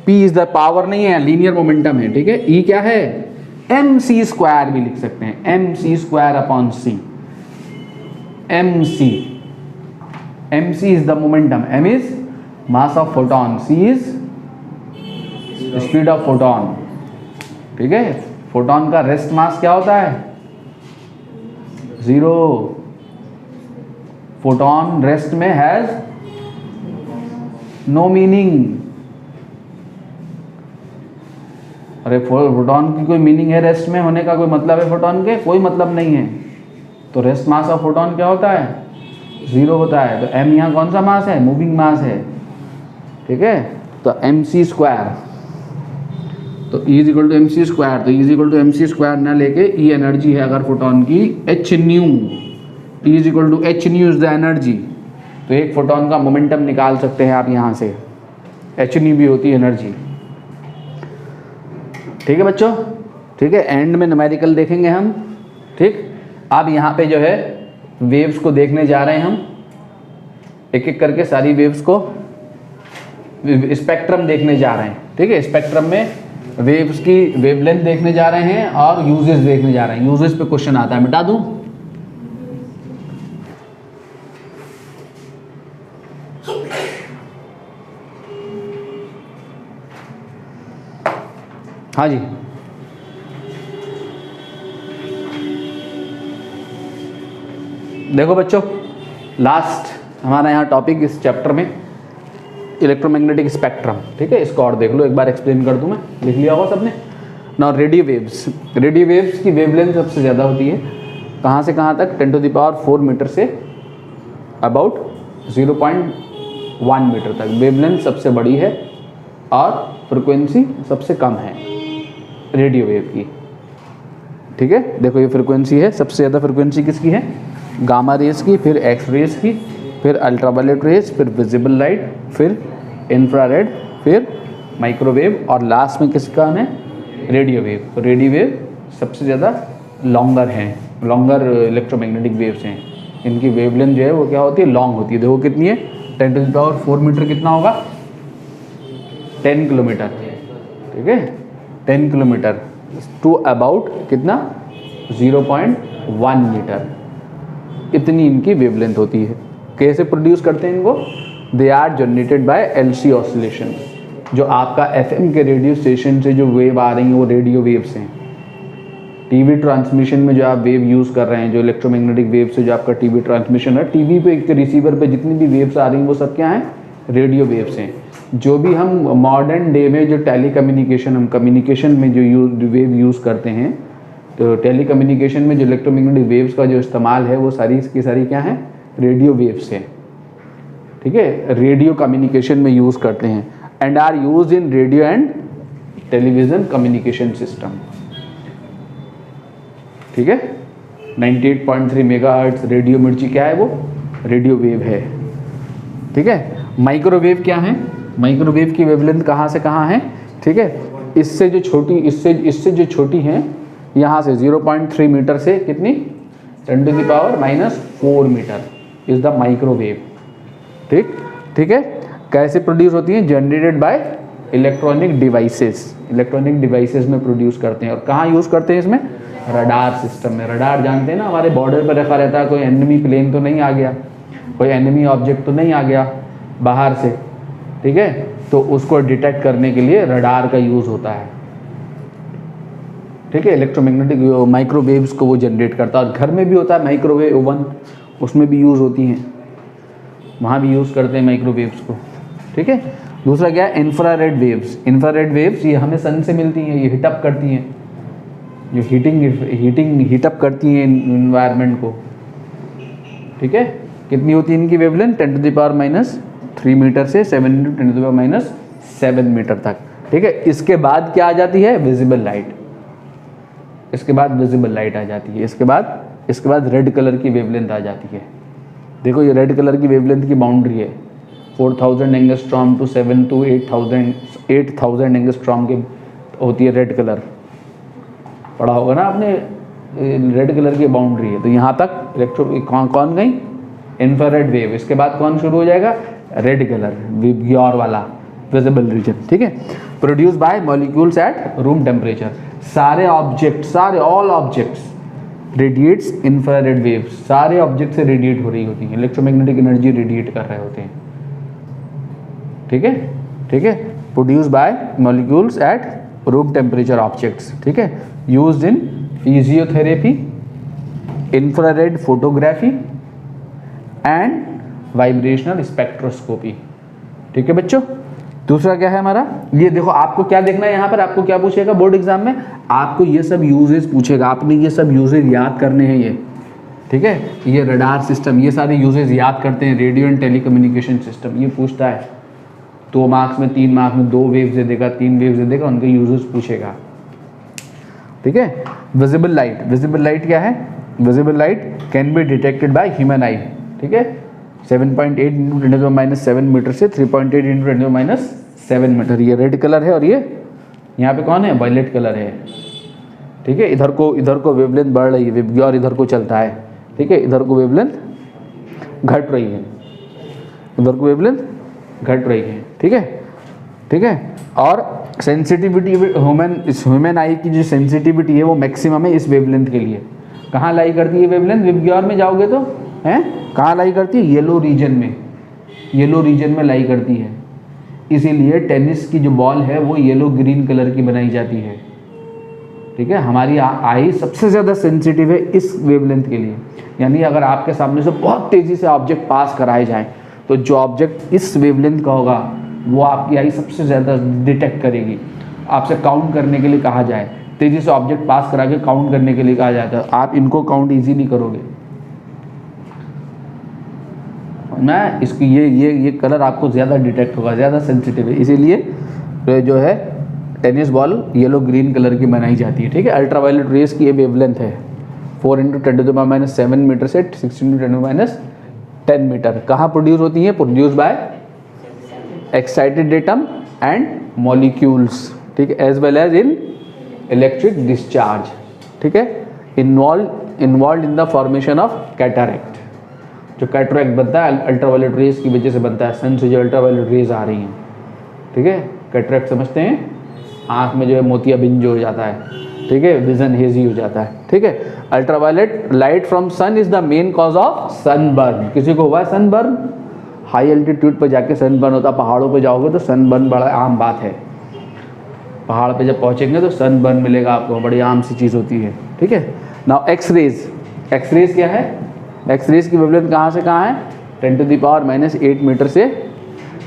P is the power नहीं है, लीनियर मोमेंटम है। ठीक है, E क्या है? एम सी स्क्वायर भी लिख सकते हैं, m c square upon c. M c is the momentum, m is mass of photon, c is speed of photon. ठीक है, फोटोन का रेस्ट मास क्या होता है? 0। फोटोन रेस्ट में हैज नो मीनिंग। अरे फोटोन की कोई मीनिंग है रेस्ट में होने का? कोई मतलब है फोटोन के? कोई मतलब नहीं है। तो रेस्ट मास ऑफ फोटोन क्या होता है? 0 होता है। तो m यहाँ कौन सा मास है? मूविंग मास है। ठीक है, तो एम सी स्क्वायर, तो E is equal to m c square, तो E is equal to m c square ना लेके E एनर्जी है अगर फोटोन की, h nu, E is equal to h nu is the energy. तो एक photon का मोमेंटम निकाल सकते हैं आप यहाँ से, एच न्यू भी होती है एनर्जी। ठीक है बच्चों, ठीक है, एंड में न्यूमेरिकल देखेंगे हम। ठीक, अब यहाँ पे जो है वेव्स को देखने जा रहे हैं हम, एक एक करके सारी वेव्स को, स्पेक्ट्रम देखने जा रहे हैं। ठीक है, स्पेक्ट्रम में वेव्स की वेवलेंथ देखने जा रहे हैं और यूजेस देखने जा रहे हैं। यूजेस पे क्वेश्चन आता है, मिटा दूं? हाँ जी, देखो बच्चों, लास्ट हमारा यहाँ टॉपिक इस चैप्टर में इलेक्ट्रोमैग्नेटिक स्पेक्ट्रम। ठीक है, इसको और देख लो, एक बार एक्सप्लेन कर दूं मैं, लिख लिया होगा सबने ना। रेडियो वेव्स, रेडियो वेव्स की वेवलेंथ सबसे ज़्यादा होती है, कहाँ से कहाँ तक? 10⁴ मीटर से अबाउट 0.1 मीटर तक वेवलेंथ सबसे बड़ी है और फ्रिक्वेंसी सबसे कम है रेडियो वेव की। ठीक है, देखो ये फ्रिक्वेंसी है, सबसे ज़्यादा फ्रिक्वेंसी किसकी है? गामा रेज की, फिर एक्स रेज की, फिर अल्ट्रावायलेट रेज, फिर विजिबल लाइट, फिर इंफ्रारेड, फिर माइक्रोवेव और लास्ट में किसका है? Radio wave. तो रेडियो वेव सबसे ज़्यादा लॉन्गर हैं, लॉन्गर इलेक्ट्रोमैग्नेटिक वेव्स हैं। इनकी वेवलेंथ जो है वो क्या होती है? लॉन्ग होती है। देखो कितनी है? 10⁴ मीटर कितना होगा? 10 किलोमीटर। ठीक है, 10 किलोमीटर टू अबाउट कितना? 0.1 मीटर, इतनी इनकी वेवलेंथ होती है। कैसे प्रोड्यूस करते हैं इनको? They are generated by LC oscillation. जो आपका FM के रेडियो स्टेशन से जो वेव आ रही हैं वो रेडियो वेव्स हैं। टीवी ट्रांसमिशन में जो आप वेव यूज़ कर रहे हैं, जो इलेक्ट्रोमैग्नेटिक वेव से जो आपका टीवी ट्रांसमिशन है, टीवी पे एक रिसीवर पे जितनी भी वेव्स आ रही हैं वो सब क्या हैं? रेडियो वेव्स हैं। जो भी हम मॉडर्न डे में जो टेलीकम्युनिकेशन, हम कम्युनिकेशन में जो वेव यूज़ करते हैं, तो टेलीकम्युनिकेशन में जो इलेक्ट्रोमैग्नेटिक वेव्स का जो इस्तेमाल है वो सारी की सारी क्या है? रेडियो वेव्स है। ठीक है, रेडियो कम्युनिकेशन में यूज़ करते हैं and are use in radio and television communication system. ठीक है, 98.3 मेगाहर्ट्ज़ रेडियो मिर्ची क्या है? वो रेडियो वेव है। ठीक है, माइक्रोवेव क्या है? माइक्रोवेव की वेवलेंथ कहाँ से कहाँ है? ठीक है, इससे जो छोटी, इससे जो छोटी हैं, यहाँ से 0.3 मीटर से कितनी? 10⁻⁻⁴ मीटर इज द माइक्रोवेव। ठीक है, कैसे प्रोड्यूस होती हैं? Generated by electronic devices. Electronic devices में प्रोड्यूस करते हैं। और कहाँ यूज़ करते हैं इसमें? रडार सिस्टम में। रडार जानते हैं ना, हमारे बॉर्डर पर रखा रहता है, कोई एनिमी प्लेन तो नहीं आ गया, कोई एनिमी ऑब्जेक्ट तो नहीं आ गया बाहर से। ठीक है, तो उसको डिटेक्ट करने के लिए रडार का यूज़ होता है। ठीक है, इलेक्ट्रोमैग्नेटिक माइक्रोवेव्स को वो जनरेट करता है। और घर में भी होता है माइक्रोवेव ओवन, उसमें भी यूज़ होती हैं, वहाँ भी यूज़ करते हैं माइक्रोवेव्स को। ठीक है, दूसरा क्या है? Infrared waves. इंफ्रारेड वेव्स ये हमें सन से मिलती हैं, ये हीटअप करती हैं, जो हीटअप करती हैं इन्वायरमेंट को। ठीक है, कितनी होती है इनकी वेवलेंथ? 10⁻³ मीटर से 7 × 10⁻⁷ मीटर तक। ठीक है, इसके बाद क्या आ जाती है? Visible light. इसके बाद विजिबल लाइट आ जाती है। इसके बाद रेड कलर की वेवलेंथ आ जाती है। देखो ये रेड कलर की वेवलेंथ की बाउंड्री है 4000 एंगस्ट्रॉम टू 7 to 8000 एंगस्ट्रॉम की होती है रेड कलर। पढ़ा होगा ना आपने, रेड कलर की बाउंड्री है। तो यहाँ तक कौन गई? Infrared wave. इसके बाद कौन शुरू हो जाएगा? रेड कलर, व्योर वाला विजिबल रीजन, ठीक है। Produce bye molecules at room temperature. सारे ऑब्जेक्ट, सारे all objects radiates infrared waves, सारे ऑब्जेक्ट से रेडिएट हो रही होती हैं, इलेक्ट्रोमैग्नेटिक एनर्जी रेडिएट कर रहे होते हैं, ठीक है, ठीक है। Produce bye molecules at room temperature objects, ठीक है। Used in physiotherapy, infrared photography and vibrational spectroscopy, ठीक है बच्चों। दूसरा क्या है हमारा, ये देखो आपको क्या देखना है यहाँ पर, आपको क्या पूछेगा बोर्ड एग्जाम में, आपको ये सब यूजेस पूछेगा, आपने ये सब यूजेस याद करने हैं ये, ठीक है। ये रडार सिस्टम, ये सारे यूजेस याद करते हैं, रेडियो एंड टेलीकम्युनिकेशन सिस्टम, ये पूछता है 2 मार्क्स में, 3 मार्क्स में 2 वेव्स दे देगा, 3 वेव्स दे देगा, उनके यूजेस पूछेगा, ठीक है। विजिबल लाइट, विजिबल लाइट क्या है, visible light can be detected by human आई, ठीक है। 7.8 × 10⁻⁷ मीटर से 3.8 × 10⁻⁷ मीटर, ये रेड कलर है और ये यहाँ पे कौन है, वायलेट कलर है, ठीक है। इधर को वेवलेंथ बढ़ रही है और इधर को चलता है, ठीक है। इधर को वेवलेंथ घट रही है, उधर को वेवलेंथ घट रही है, ठीक है, ठीक है। और सेंसिटिविटी ह्यूमन आई की जो सेंसिटिविटी है वो मैक्सिमम है इस वेवलेंथ के लिए। कहाँ लाई करती है वेवलेंथ, विबग्योर में जाओगे तो हैं, कहाँ लाई करती है, येलो रीजन में, येलो रीजन में लाई करती है। इसीलिए टेनिस की जो बॉल है वो येलो ग्रीन कलर की बनाई जाती है, ठीक है। हमारी आई सबसे ज़्यादा सेंसिटिव है इस वेवलेंथ के लिए, यानी अगर आपके सामने से बहुत तेज़ी से ऑब्जेक्ट पास कराए जाएं तो जो ऑब्जेक्ट इस वेवलेंथ का होगा वो आपकी आई सबसे ज़्यादा डिटेक्ट करेगी। आपसे काउंट करने के लिए कहा जाए, तेज़ी से ऑब्जेक्ट पास करा के काउंट करने के लिए कहा जाता है, आप इनको काउंट ईजीली करोगे। मैं इसकी ये कलर आपको ज़्यादा डिटेक्ट होगा, ज़्यादा सेंसिटिव है, इसीलिए जो है tennis ball yellow green colour की बनाई जाती है, ठीक है। अल्ट्रावायलेट रेस की ये वेवलेंथ है 4 × 10⁻⁷ मीटर से 16 × 10⁻�10 मीटर। कहाँ प्रोड्यूस होती है, produce by excited atom and molecules, ठीक है, as well as in electric discharge, ठीक है। Involve in the formation of cataract. जो कैटरैक्ट बनता है अल्ट्रावायलेट रेस की वजह से बनता है, सन से जो अल्ट्रावायलेट रेज आ रही हैं, ठीक है। कैटरैक्ट समझते हैं, आँख में जो है मोतियाबिंद जो हो जाता है, ठीक है, विजन हेजी हो जाता है, ठीक है। Ultraviolet light from sun is the main cause of sunburn. किसी को हुआ है सनबर्न, हाई एल्टीट्यूड पर जाके सनबर्न होता है, पहाड़ों पे जाओगे तो सनबर्न बड़ा आम बात है, पहाड़ पे जब पहुँचेंगे तो सनबर्न मिलेगा आपको, बड़ी आम सी चीज़ होती है, ठीक है। नाउ एक्सरेज, एक्सरेज क्या है, एक्सरेज की वेवलेंथ कहाँ से कहाँ है, 10⁻⁻8 मीटर से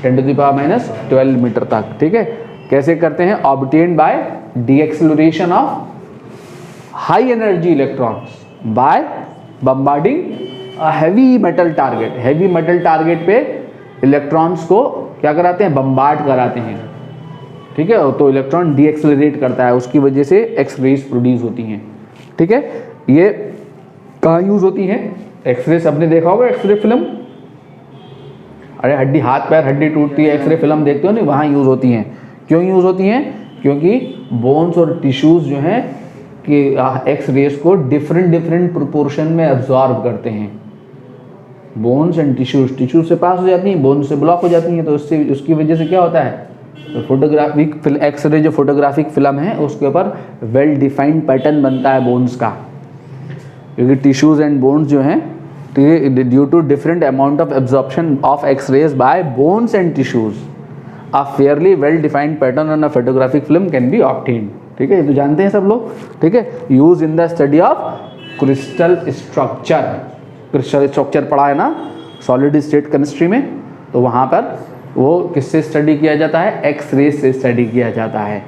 10⁻⁻12 मीटर तक, ठीक है। कैसे करते हैं, obtained by deceleration of high energy electrons by bombarding a heavy metal target. Heavy metal target पे इलेक्ट्रॉन्स को क्या कराते हैं, बम्बार्ड कराते हैं, ठीक है। तो इलेक्ट्रॉन डीएक्सेलरेट करता है, उसकी वजह से एक्सरेज प्रोड्यूस होती हैं, ठीक है। ये कहाँ यूज होती हैं, एक्सरे सबने देखा होगा, एक्सरे फिल्म, अरे हड्डी, हाथ पैर हड्डी टूटती है, एक्सरे फिल्म देखते हो नहीं, वहाँ यूज़ होती हैं। क्यों यूज़ होती हैं, क्योंकि बोन्स और टिश्यूज़ जो हैं कि एक्स रेस को डिफरेंट प्रोपोर्शन में एब्जॉर्ब करते हैं। बोन्स एंड टिश्यूज से पास हो जाती हैं, बोन्स से ब्लॉक हो जाती हैं, तो उससे उसकी वजह से क्या होता है, तो फोटोग्राफिक एक्सरे जो फोटोग्राफिक फिल्म है उसके ऊपर वेल डिफाइंड पैटर्न बनता है बोन्स का, क्योंकि टिश्यूज एंड बोन्स जो हैं due to different amount of absorption of x rays by bones and tissues a fairly well defined pattern on a photographic film can be obtained, ठीक है। ये तो जानते हैं सब लोग, ठीक है। Use in the study of crystal structure, crystal structure पढ़ा है ना सॉलिड स्टेट केमिस्ट्री में, तो वहाँ पर वो किससे स्टडी किया जाता है, एक्स रेज से स्टडी किया जाता है,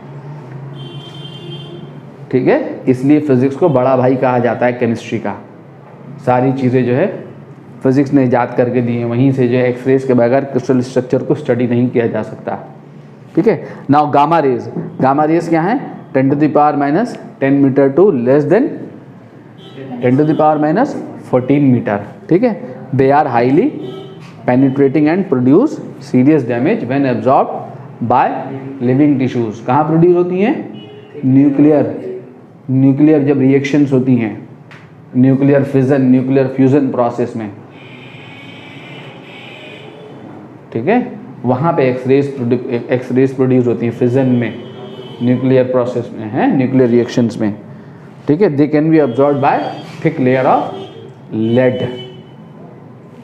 ठीक है। इसलिए फिजिक्स को बड़ा भाई कहा जाता है केमिस्ट्री का। सारी चीज़ें जो है फिजिक्स ने ईजाद करके दी हैं, वहीं से जो है एक्स रेज के बगैर क्रिस्टल स्ट्रक्चर को स्टडी नहीं किया जा सकता, ठीक है। Now gamma rays, gamma rays क्या है, 10⁻⁻10 metre to less than 10⁻⁻14 metre, ठीक है। They are highly penetrating and produce serious damage when absorbed by living tissues. कहाँ प्रोड्यूस होती हैं, न्यूक्लियर जब रिएक्शंस होती हैं, nuclear fission, nuclear fusion process में, ठीक है। वहाँ पे एक्सरेज प्रोड्यूस होती हैं फिजन में, न्यूक्लियर प्रोसेस में, है न्यूक्लियर रिएक्शंस में, ठीक है। They can be absorb by thick layer of lead.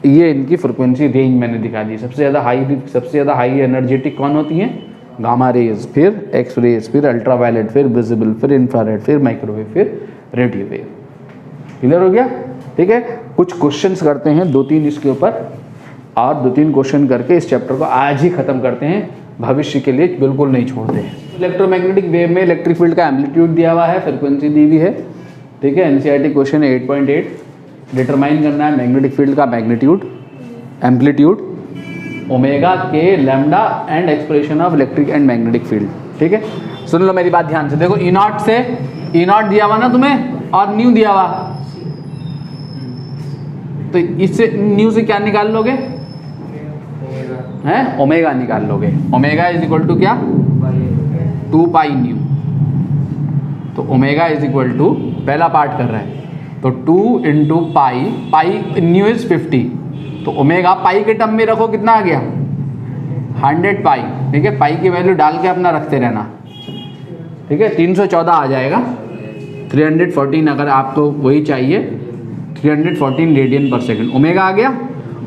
ये इनकी फ्रिक्वेंसी रेंज मैंने दिखा दी। सबसे ज़्यादा हाई एनर्जेटिक कौन होती हैं? गामा रेज, फिर एक्स रेज, फिर अल्ट्रावायलेट, फिर विजिबल, फिर इंफ्रारेड, फिर माइक्रोवेव, फिर रेडियो वेव। क्लियर हो गया? ठीक है। कुछ क्वेश्चंस करते हैं 2-3 इसके ऊपर, और 2-3 क्वेश्चन करके इस चैप्टर को आज ही खत्म करते हैं, भविष्य के लिए बिल्कुल नहीं छोड़ते हैं। इलेक्ट्रोमैग्नेटिक वेव में इलेक्ट्रिक फील्ड का एम्पलीट्यूड दिया हुआ है, फ्रिक्वेंसी दी हुई है, ठीक है। एनसीईआरटी क्वेश्चन है 8.8, डिटरमाइन करना है मैग्नेटिक फील्ड का मैग्नीट्यूड, एम्पलीट्यूड, ओमेगा के lambda and expression of electric and magnetic field, ठीक है। सुन लो मेरी बात ध्यान से, देखो ई नॉट से, ई नॉट दिया हुआ ना तुम्हें और न्यू दिया हुआ, तो इससे न्यू से क्या निकाल लोगे? हैं? ओमेगा निकाल लोगे। ओमेगा इज इक्वल टू क्या? 2 पाई न्यू। तो ओमेगा इज इक्वल टू, पहला पार्ट कर रहा है, तो 2 into pi, pi nu is 50, तो ओमेगा पाई के टर्म में रखो, कितना आ गया? 100 पाई, ठीक है। पाई की वैल्यू डाल के अपना रखते रहना, ठीक है। 314 आ जाएगा, 314 अगर आपको वही चाहिए, 314 रेडियन पर सेकंड ओमेगा आ गया।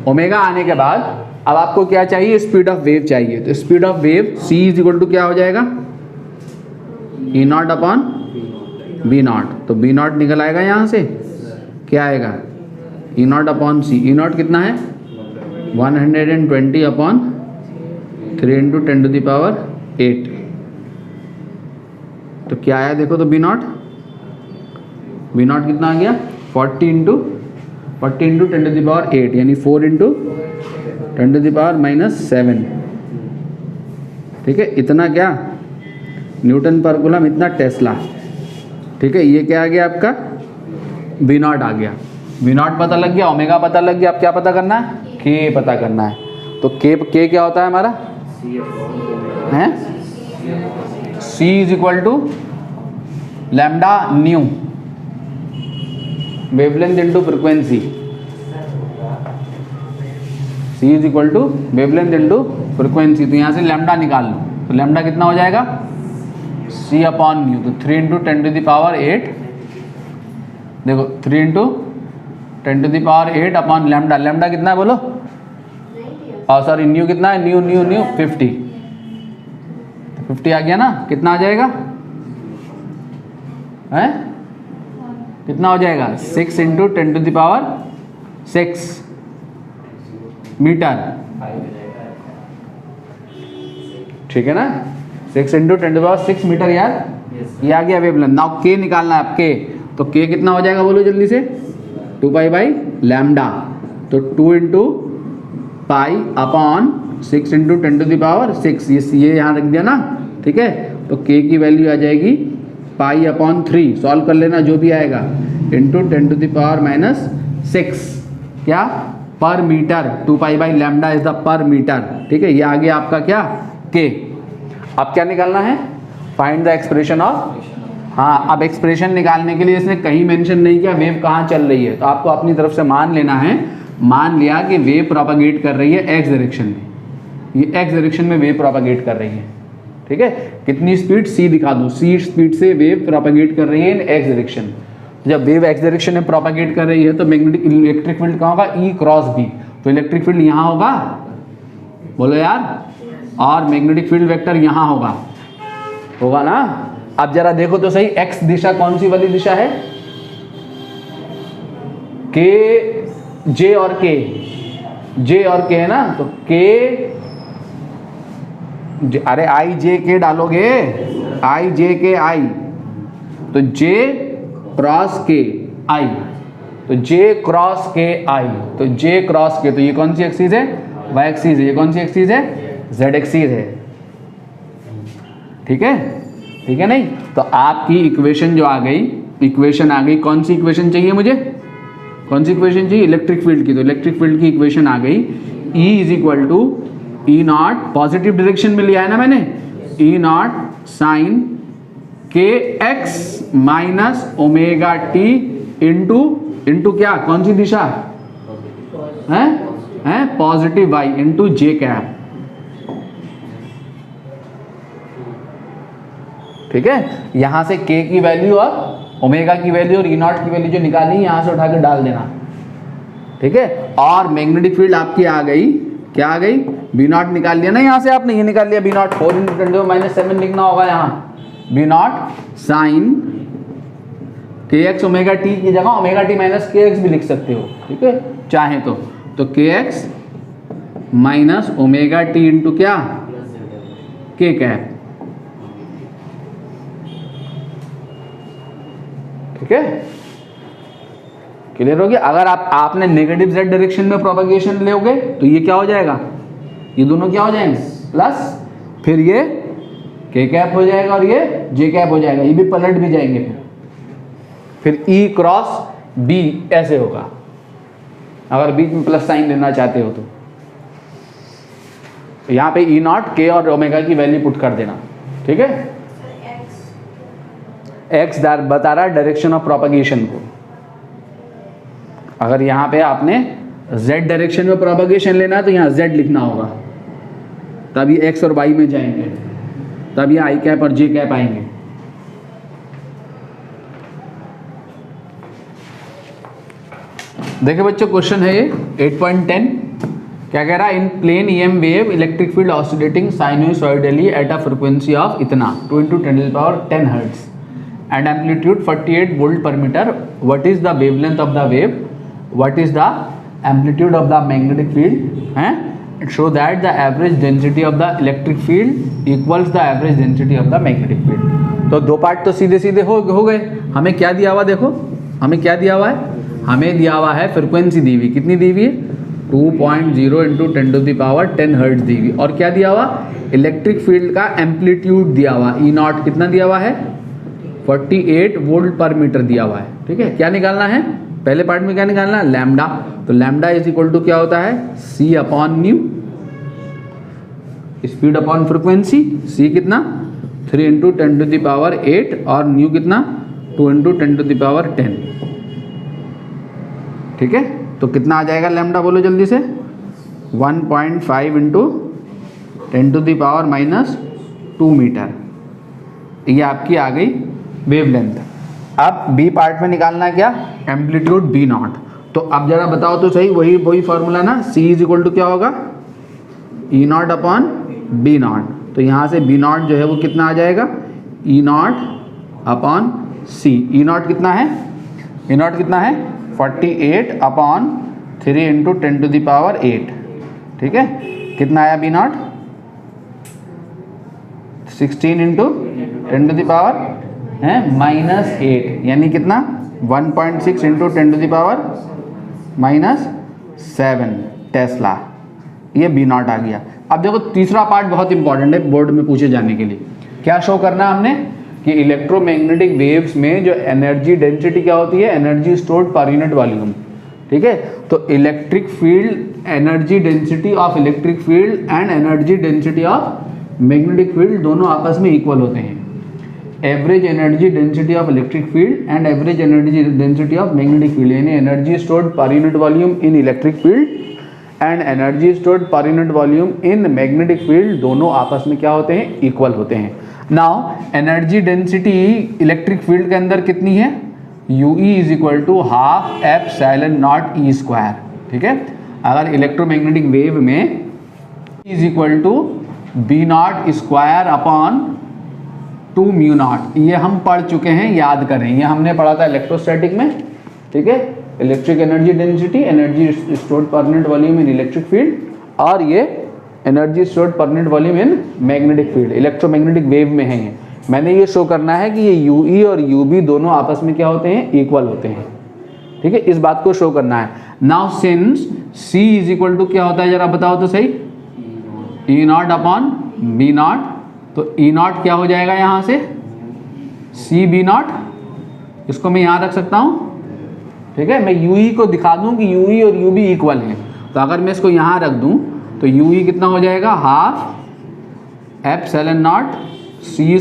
ओमेगा आने के बाद अब आपको क्या चाहिए? स्पीड ऑफ वेव चाहिए। तो speed of wave c is equal to क्या हो जाएगा? E not upon B naught. तो बी नॉट निकल आएगा यहाँ से, क्या आएगा? E not upon C. E naught कितना है? 120 upon 3 into 10 to the power 8। तो क्या आया देखो तो बी नॉट कितना आ गया? 40 इंटू 10 टू द पावर 8, यानी 4 इंटू 10 टू द पावर -7, ठीक है। इतना क्या? न्यूटन पर कूलम, इतना टेस्ला, ठीक है। ये क्या आ गया आपका? बी नॉट आ गया। बी नॉट पता लग गया, ओमेगा पता लग गया। अब क्या पता करना है? के पता करना है। तो के क्या होता है हमारा? हैं? C is equal to lambda nu, wavelength into frequency. C is equal to wavelength into frequency. तो यहाँ से लैम्डा निकाल लो, तो लैम्डा कितना हो जाएगा? सी अपॉन न्यू। तो 3 इंटू 10 टू द पावर 8, देखो 3 into 10 to the power 8 upon lambda. Lambda कितना है बोलो? और सॉरी न्यू कितना है? न्यू 50। 50 आ गया ना? कितना आ जाएगा? है कितना हो जाएगा? 6 into 10 to the power 6 metre, ठीक है ना? 6 into 10 to the power 6 metre यार। ये आ गया वेवलेंथ। नाउ के निकालना है आप, के। तो के कितना हो जाएगा बोलो जल्दी से? 2 पाई बाई लैम्डा। तो 2 into pi upon 6 into 10 to the power 6, ये यहाँ रख दिया ना, ठीक है। तो के की वैल्यू आ जाएगी पाई अपॉन 3, सॉल्व कर लेना जो भी आएगा, इंटू 10 टू द पावर -6, क्या? Per metre. 2 pi by lambda is the per metre, ठीक है। ये आ गया आपका क्या? के। अब क्या निकालना है? फाइंड द एक्सप्रेशन ऑफ, हाँ अब एक्सप्रेशन निकालने के लिए इसने कहीं मेंशन नहीं किया वेव कहाँ चल रही है, तो आपको अपनी तरफ से मान लेना है। मान लिया कि वेव प्रोपागेट कर रही है एक्स डायरेक्शन में, ये एक्स डायरेक्शन में वेव प्रोपागेट कर रही है, ठीक है। कितनी स्पीड? सी दिखा दूँ, सी स्पीड से वेव प्रोपागेट कर रही है इन एक्स डायरेक्शन। जब वेव एक्स डायरेक्शन में प्रोपागेट कर रही है तो मैग्नेटिक इलेक्ट्रिक फील्ड कहाँ होगा? ई क्रॉस बी। तो इलेक्ट्रिक फील्ड यहाँ होगा, बोलो यार, और मैग्नेटिक फील्ड वेक्टर यहाँ होगा ना। अब जरा देखो तो सही, एक्स दिशा कौन सी वाली दिशा है? के, जे और के, जे और के है ना। तो के, अरे आई जे के डालोगे, आई जे के आई, तो जे क्रॉस के आई, तो जे क्रॉस के आई, तो जे क्रॉस के, तो ये कौन सी एक्सिस है? वाई एक्सिस है। ये कौन सी एक्सिस है? जेड एक्सिस है, ठीक है, ठीक है। नहीं तो आपकी इक्वेशन जो आ गई, इक्वेशन आ गई, कौन सी इक्वेशन चाहिए मुझे? कौन सी इक्वेशन चाहिए? इलेक्ट्रिक फील्ड की। तो इलेक्ट्रिक फील्ड की इक्वेशन आ गई, E is equal to E not, positive direction में लिया है ना मैंने, E not sine k x minus omega T into क्या? कौन सी दिशा है? Positive y into j cap, ठीक है, यहाँ से k की वैल्यू और ओमेगा की वैल्यू और ई नॉट की वैल्यू जो निकाली यहाँ से उठा के डाल देना, ठीक है। और मैग्नेटिक फील्ड आपकी आ गई, क्या आ गई, बी नॉट निकाल लिया ना यहाँ से आपने, ये निकाल लिया बी नॉट, 4 × 10⁻⁷ लिखना होगा यहाँ, B not sine kx omega t की जगह ओमेगा टी माइनस kx भी लिख सकते हो, ठीक है चाहे तो kx minus omega T into क्या, k कैप, ठीक है, क्लियर हो गया। अगर आपने नेगेटिव z डायरेक्शन में प्रोपगेशन लोगे तो ये क्या हो जाएगा, ये दोनों क्या हो जाएंगे प्लस, फिर ये k कैप हो जाएगा और ये j कैप हो जाएगा, ये भी पलट भी जाएंगे, फिर E क्रॉस B ऐसे होगा, अगर बीच में प्लस साइन लेना चाहते हो तो यहाँ पे ई नॉट k और ओमेगा की वैल्यू पुट कर देना, ठीक है। x बता रहा है डायरेक्शन ऑफ प्रोपगेशन को, अगर यहाँ पे आपने z डायरेक्शन में प्रोपगेशन लेना है तो यहाँ z लिखना होगा, तब ये x और y में जाएंगे, तब ये i कैप और j कैप आएंगे। देखिए बच्चों क्वेश्चन है ये 8.10, क्या कह रहा है, in plane EM wave electric field oscillating sinusoidally at a frequency of इतना 2 × 10⁻10 hertz and amplitude 48 volt per meter. What is the wavelength of the wave? What is the amplitude of the magnetic field? Show that the average density of the electric field equals the average density of the magnetic field. तो दो part तो सीधे सीधे हो गए। हमें क्या दिया हुआ, देखो हमें क्या दिया हुआ है, हमें दिया हुआ है फ्रिक्वेंसी दी हुई, कितनी दी हुई है 2.0 × 10⁻10 हर्ट्ज दी हुई, और क्या दिया हुआ, इलेक्ट्रिक फील्ड का एम्पलीट्यूड दिया हुआ ई नॉट कितना दिया हुआ है 48 वोल्ट पर मीटर दिया हुआ है, ठीक है। क्या निकालना है, पहले पार्ट में क्या निकालना है, लैम्डा, तो लैम्डा इज इक्वल टू क्या होता है c upon new, speed upon frequency, c कितना 3 × 10⁸ और न्यू कितना 2 × 10⁻10, ठीक है। तो कितना आ जाएगा लैम्डा, बोलो जल्दी से, 1.5 × 10⁻⁻2 मीटर, ये आपकी आ गई वेवलेंथ। अब बी पार्ट में निकालना है क्या, एम्पलीट्यूड बी नॉट, तो अब जरा बताओ तो सही, वही फॉर्मूला ना, c इज इक्वल टू क्या होगा E not upon B naught, तो यहाँ से बी नॉट जो है वो कितना आ जाएगा E not upon C, E naught कितना है, ई नॉट कितना है 48 अपॉन 3 × 10⁸, ठीक है, कितना आया बी नॉट 16 × 10⁻⁻8, यानी कितना 1.6 × 10⁻⁻7 टेस्ला, ये बी नॉट आ गया। अब देखो तीसरा पार्ट बहुत इंपॉर्टेंट है बोर्ड में पूछे जाने के लिए, क्या शो करना है हमने कि इलेक्ट्रोमैग्नेटिक वेव्स में जो एनर्जी डेंसिटी क्या होती है, energy stored per unit volume, ठीक है। तो electric field, energy density of electric field and energy density of magnetic field दोनों आपस में इक्वल होते हैं। Average energy density of electric field and average energy density of magnetic field, यानी energy stored per unit volume in electric field and energy stored per unit volume in magnetic field दोनों आपस में क्या होते हैं, equal होते हैं। Now energy density electric field के अंदर कितनी है, UE is equal to half ε0E², ठीक है। अगर इलेक्ट्रोमैग्नेटिक वेव में is equal to B0² upon 2μ0, ये हम पढ़ चुके हैं, याद करें, ये हमने पढ़ा था इलेक्ट्रोस्टैटिक में, ठीक है। Electric energy density, energy stored per unit volume in electric field, और ये energy stored per unit volume in magnetic field, electromagnetic wave में है ये। मैंने ये शो करना है कि ये UE और UB दोनों आपस में क्या होते हैं, इक्वल होते हैं, ठीक है, इस बात को शो करना है। Now since C is equal to क्या होता है, जरा बताओ तो सही, E0 अपॉन B0, तो E0 क्या हो जाएगा यहाँ से CB0, इसको मैं यहाँ रख सकता हूँ, ठीक है। मैं UE को दिखा दूँ कि UE और UB इक्वल हैं, तो अगर मैं इसको यहाँ रख दूँ तो UE कितना हो जाएगा half ε0 C²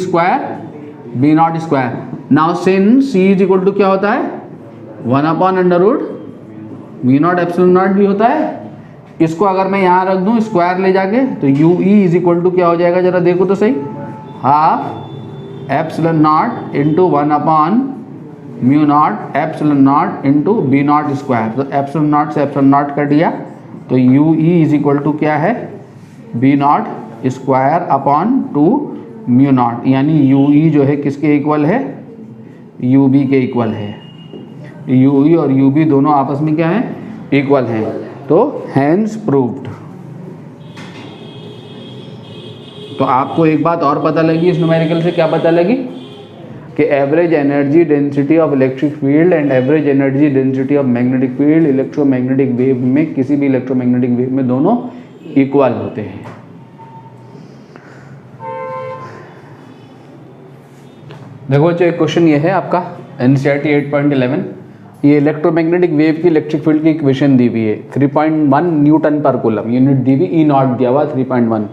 B0²। Now since C is equal to क्या होता है 1 अपॉन अंडर V0 ε0 भी होता है, इसको अगर मैं यहाँ रख दूँ स्क्वायर ले जाके, तो UE इज इक्वल टू क्या हो जाएगा, जरा देखो तो सही, half epsilon not into 1 upon mu not epsilon not into B not square. तो एप्सिलॉन नॉट से एप्सिलॉन नॉट कट दिया, तो u e is equal to क्या है, B not square upon 2 mu not, यानी यू ई जो है किसके इक्वल है, यू बी के इक्वल है। यू ई और यू बी दोनों आपस में क्या है, इक्वल हैं। तो हैंस प्रूव्ड। तो आपको एक बात और पता लगी इस न्यूमेरिकल से, क्या पता लगी कि average energy density of electric field and average energy density of magnetic field electromagnetic wave में, किसी भी इलेक्ट्रोमैग्नेटिक वेव में दोनों इक्वल होते हैं। देखो जो एक क्वेश्चन ये है आपका एनसीईआरटी 8.11, ये इलेक्ट्रोमैग्नेटिक वेव की इलेक्ट्रिक फील्ड की इक्वेशन दी हुई है 3.1 न्यूटन पर कूलम, यूनिट दी हुई, ई नॉट दिया हुआ 3.1,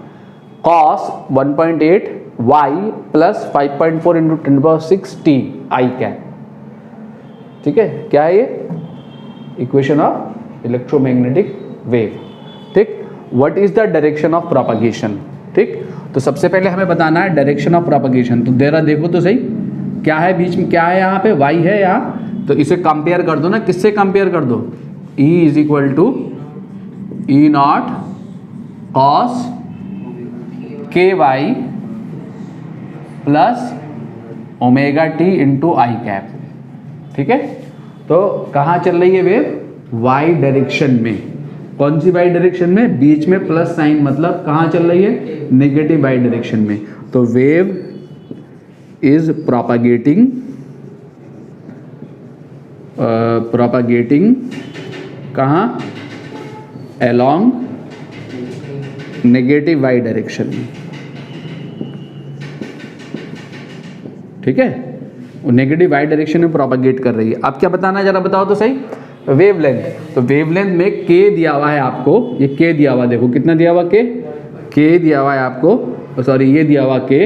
cos 1.8 y plus 5.4 into 10⁶ t आई कैप। ठीक है, क्या है ये, इक्वेशन ऑफ इलेक्ट्रोमैग्नेटिक वेव। ठीक, what is the direction of propagation. ठीक, तो सबसे पहले हमें बताना है डायरेक्शन ऑफ प्रोपगेशन। तो देरा देखो तो सही, क्या है बीच में, क्या है यहाँ पे, y है यहाँ, तो इसे कंपेयर कर दो ना, किससे कंपेयर कर दो, E is equal to E naught cos K Y plus omega T into I cap. ठीक है, तो कहाँ चल रही है वेव, वाई डायरेक्शन में। कौन सी वाई डायरेक्शन में, बीच में प्लस साइन, मतलब कहाँ चल रही है, नेगेटिव वाई डायरेक्शन में। तो वेव इज प्रोपगेटिंग कहाँ, अलोंग नेगेटिव वाई डायरेक्शन में। ठीक है, वो नेगेटिव वाई डायरेक्शन में प्रोपगेट कर रही है। अब क्या बताना है जरा बताओ तो सही, वेवलेंथ। तो वेवलेंथ में के दिया हुआ है आपको, ये के दिया हुआ, देखो कितना दिया हुआ, के दिया हुआ है आपको, सॉरी ये दिया हुआ के,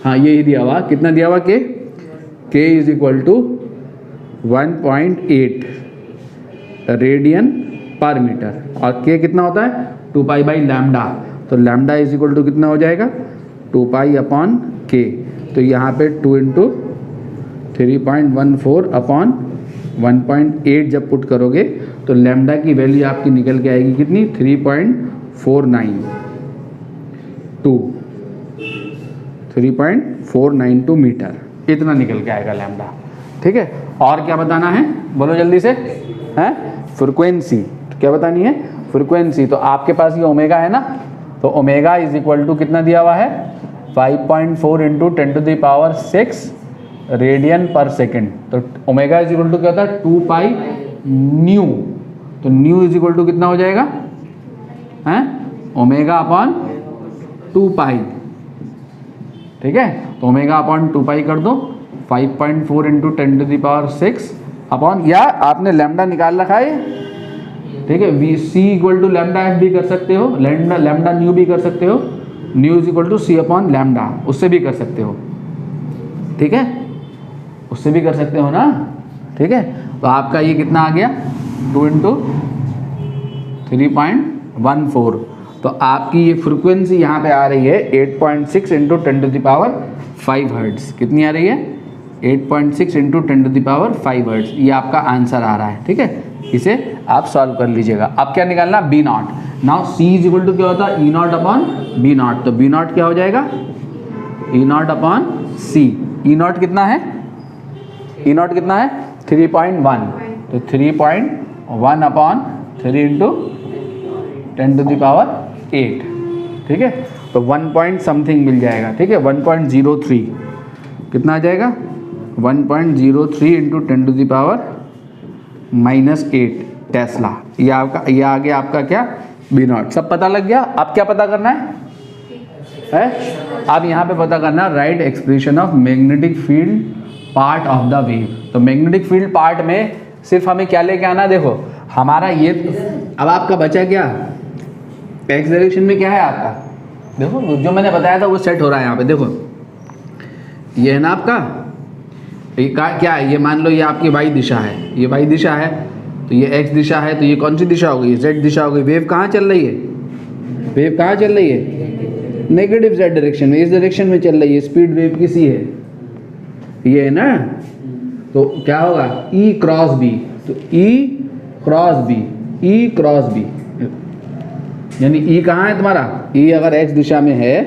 हाँ ये दिया हुआ, कितना दिया हुआ के इज इक्वल टू 1.8 रेडियन पर मीटर, और के कितना होता है 2 पाई बाई लैम्डा। तो लैम्डा इज इक्वल टू कितना हो जाएगा, 2 पाई अपॉन के। तो यहाँ पे 2 इंटू 3.14 अपॉन 1.8 जब पुट करोगे तो लैम्डा की वैल्यू आपकी निकल के आएगी कितनी, 3.492 मीटर, इतना निकल के आएगा लैम्डा। ठीक है, और क्या बताना है, बोलो जल्दी से, हैं, फ्रीक्वेंसी। क्या बतानी है, फ्रीक्वेंसी। तो आपके पास ये ओमेगा है ना, तो ओमेगा इज इक्वल टू कितना दिया हुआ है, 5.4 इंटू 10⁶ रेडियन पर सेकेंड। तो ओमेगा इज इक्वल टू क्या होता है, 2 पाई न्यू। तो न्यू इज इक्वल टू कितना हो जाएगा, हैं, ओमेगा अपॉन 2 पाई। ठीक है, तो ओमेगा अपॉन 2 पाई कर दो, 5.4 इंटू 10⁶ अपॉन, या आपने लैम्डा निकाल रखा है, ठीक है, v c equal to lambda f भी कर सकते हो, लैम्डा न्यू भी कर सकते हो, nu is equal to c upon lambda, उससे भी कर सकते हो। ठीक है, उससे भी कर सकते हो ना। ठीक है, तो आपका ये कितना आ गया, 2 इंटू 3.14। तो आपकी ये फ्रीक्वेंसी यहाँ पे आ रही है 8.6 इंटू 10⁵ हर्ट्ज। कितनी आ रही है, 8.6 इंटू 10⁵ हर्ट्ज। ये आपका आंसर आ रहा है। ठीक है, इसे आप सॉल्व कर लीजिएगा। अब क्या निकालना, B naught. Now C is equal to क्या होता है, E not upon B naught. तो बी नॉट क्या हो जाएगा, E not upon C. E naught कितना है, ई नॉट कितना है 3.1। तो 3.1 अपॉन 3 इंटू 10⁸ ठीक है, तो 1 पॉइंट समथिंग मिल जाएगा। ठीक है, 1.03 कितना आ जाएगा, 1.03 इंटू 10⁻⁻8 टेस्ला। ये आपका, ये आ गया आपका क्या, बी नॉट। सब पता लग गया। अब क्या पता करना है? अब यहाँ पे पता करना right expression of magnetic field part of the wave. तो मैग्नेटिक फील्ड पार्ट में सिर्फ हमें क्या लेके आना, देखो हमारा ये, अब आपका बचा क्या, एक्स डायरेक्शन में क्या है आपका, देखो जो मैंने बताया था वो सेट हो रहा है यहाँ पे। देखो ये है ना आपका, ये क्या है, ये मान लो ये आपकी वाई दिशा है, ये वाई दिशा है, तो ये एक्स दिशा है, तो ये कौन सी दिशा हो गई, जेड दिशा हो गई। वेव कहाँ चल रही है, वेव कहाँ चल रही है, नेगेटिव जेड डायरेक्शन में, इस डायरेक्शन में चल रही है। स्पीड वेव की सी है, ये है ना, तो क्या होगा E क्रॉस B, तो E cross B, E cross B, यानी E कहाँ है तुम्हारा, E अगर x दिशा में है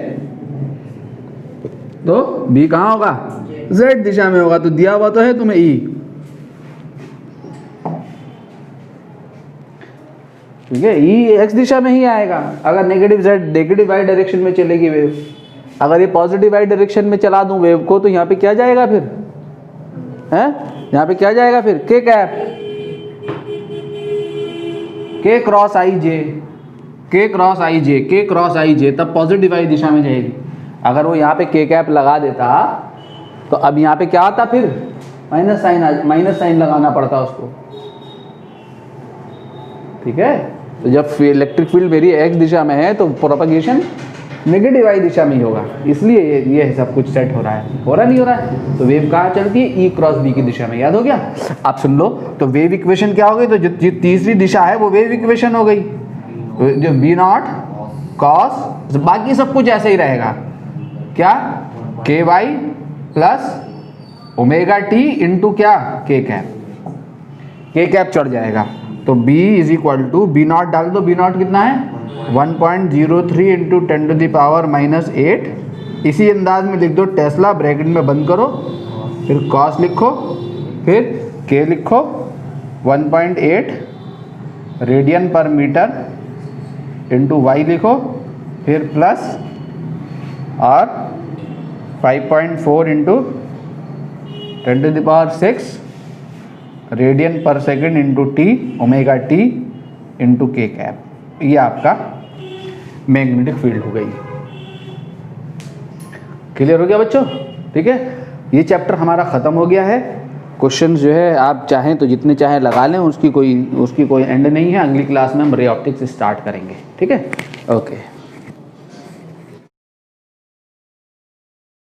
तो B कहाँ होगा, Z दिशा में होगा, तो दिया हुआ तो है तुम्हें E, ठीक है। E x दिशा में ही आएगा अगर negative z negative y direction में चलेगी वेव। अगर ये पॉजिटिव y डायरेक्शन में चला दूं वेव को, तो यहाँ पे क्या जाएगा फिर, है यहाँ पे क्या जाएगा फिर, k cap, k cross i j, k cross i j, k cross i j, तब पॉजिटिव y दिशा में जाएगी। अगर वो यहाँ पे k कैप लगा देता तो अब यहाँ पे क्या आता, फिर माइनस साइन लगाना पड़ता उसको, ठीक है। तो जब इलेक्ट्रिक फील्ड मेरी x दिशा में है तो प्रोपगेशन नेगेटिव y दिशा में ही होगा, इसलिए ये सब कुछ सेट हो रहा है, हो रहा नहीं हो रहा है। तो वेव कहाँ चलती है, E क्रॉस B की दिशा में, याद हो गया। आप सुन लो, तो वेव इक्वेशन क्या हो गई, तो जो तीसरी दिशा है वो वेव इक्वेशन हो गई, जो B नॉट कॉस, बाकी सब कुछ ऐसे ही रहेगा, क्या, ky plus omega T into क्या, k कैप चढ़ जाएगा। तो B is equal to B naught डाल दो, B नॉट कितना है 1.03 इंटू 10 टू द पावर -8। इसी अंदाज में लिख दो टेस्ला, ब्रैकेट में बंद करो, फिर कॉस लिखो, फिर K लिखो 1.8 रेडियन पर मीटर इंटू y लिखो, फिर प्लस और 5.4 into 10 to the power 6 radian per second into T omega T into K cap. ये आपका मैग्नेटिक फील्ड हो गई। क्लियर हो गया बच्चों, ठीक है। ये चैप्टर हमारा ख़त्म हो गया है। क्वेश्चन जो है आप चाहें तो जितने चाहें लगा लें, उसकी कोई एंड नहीं है। अगली क्लास में हम रे ऑप्टिक्स स्टार्ट करेंगे, ठीक है। ओके।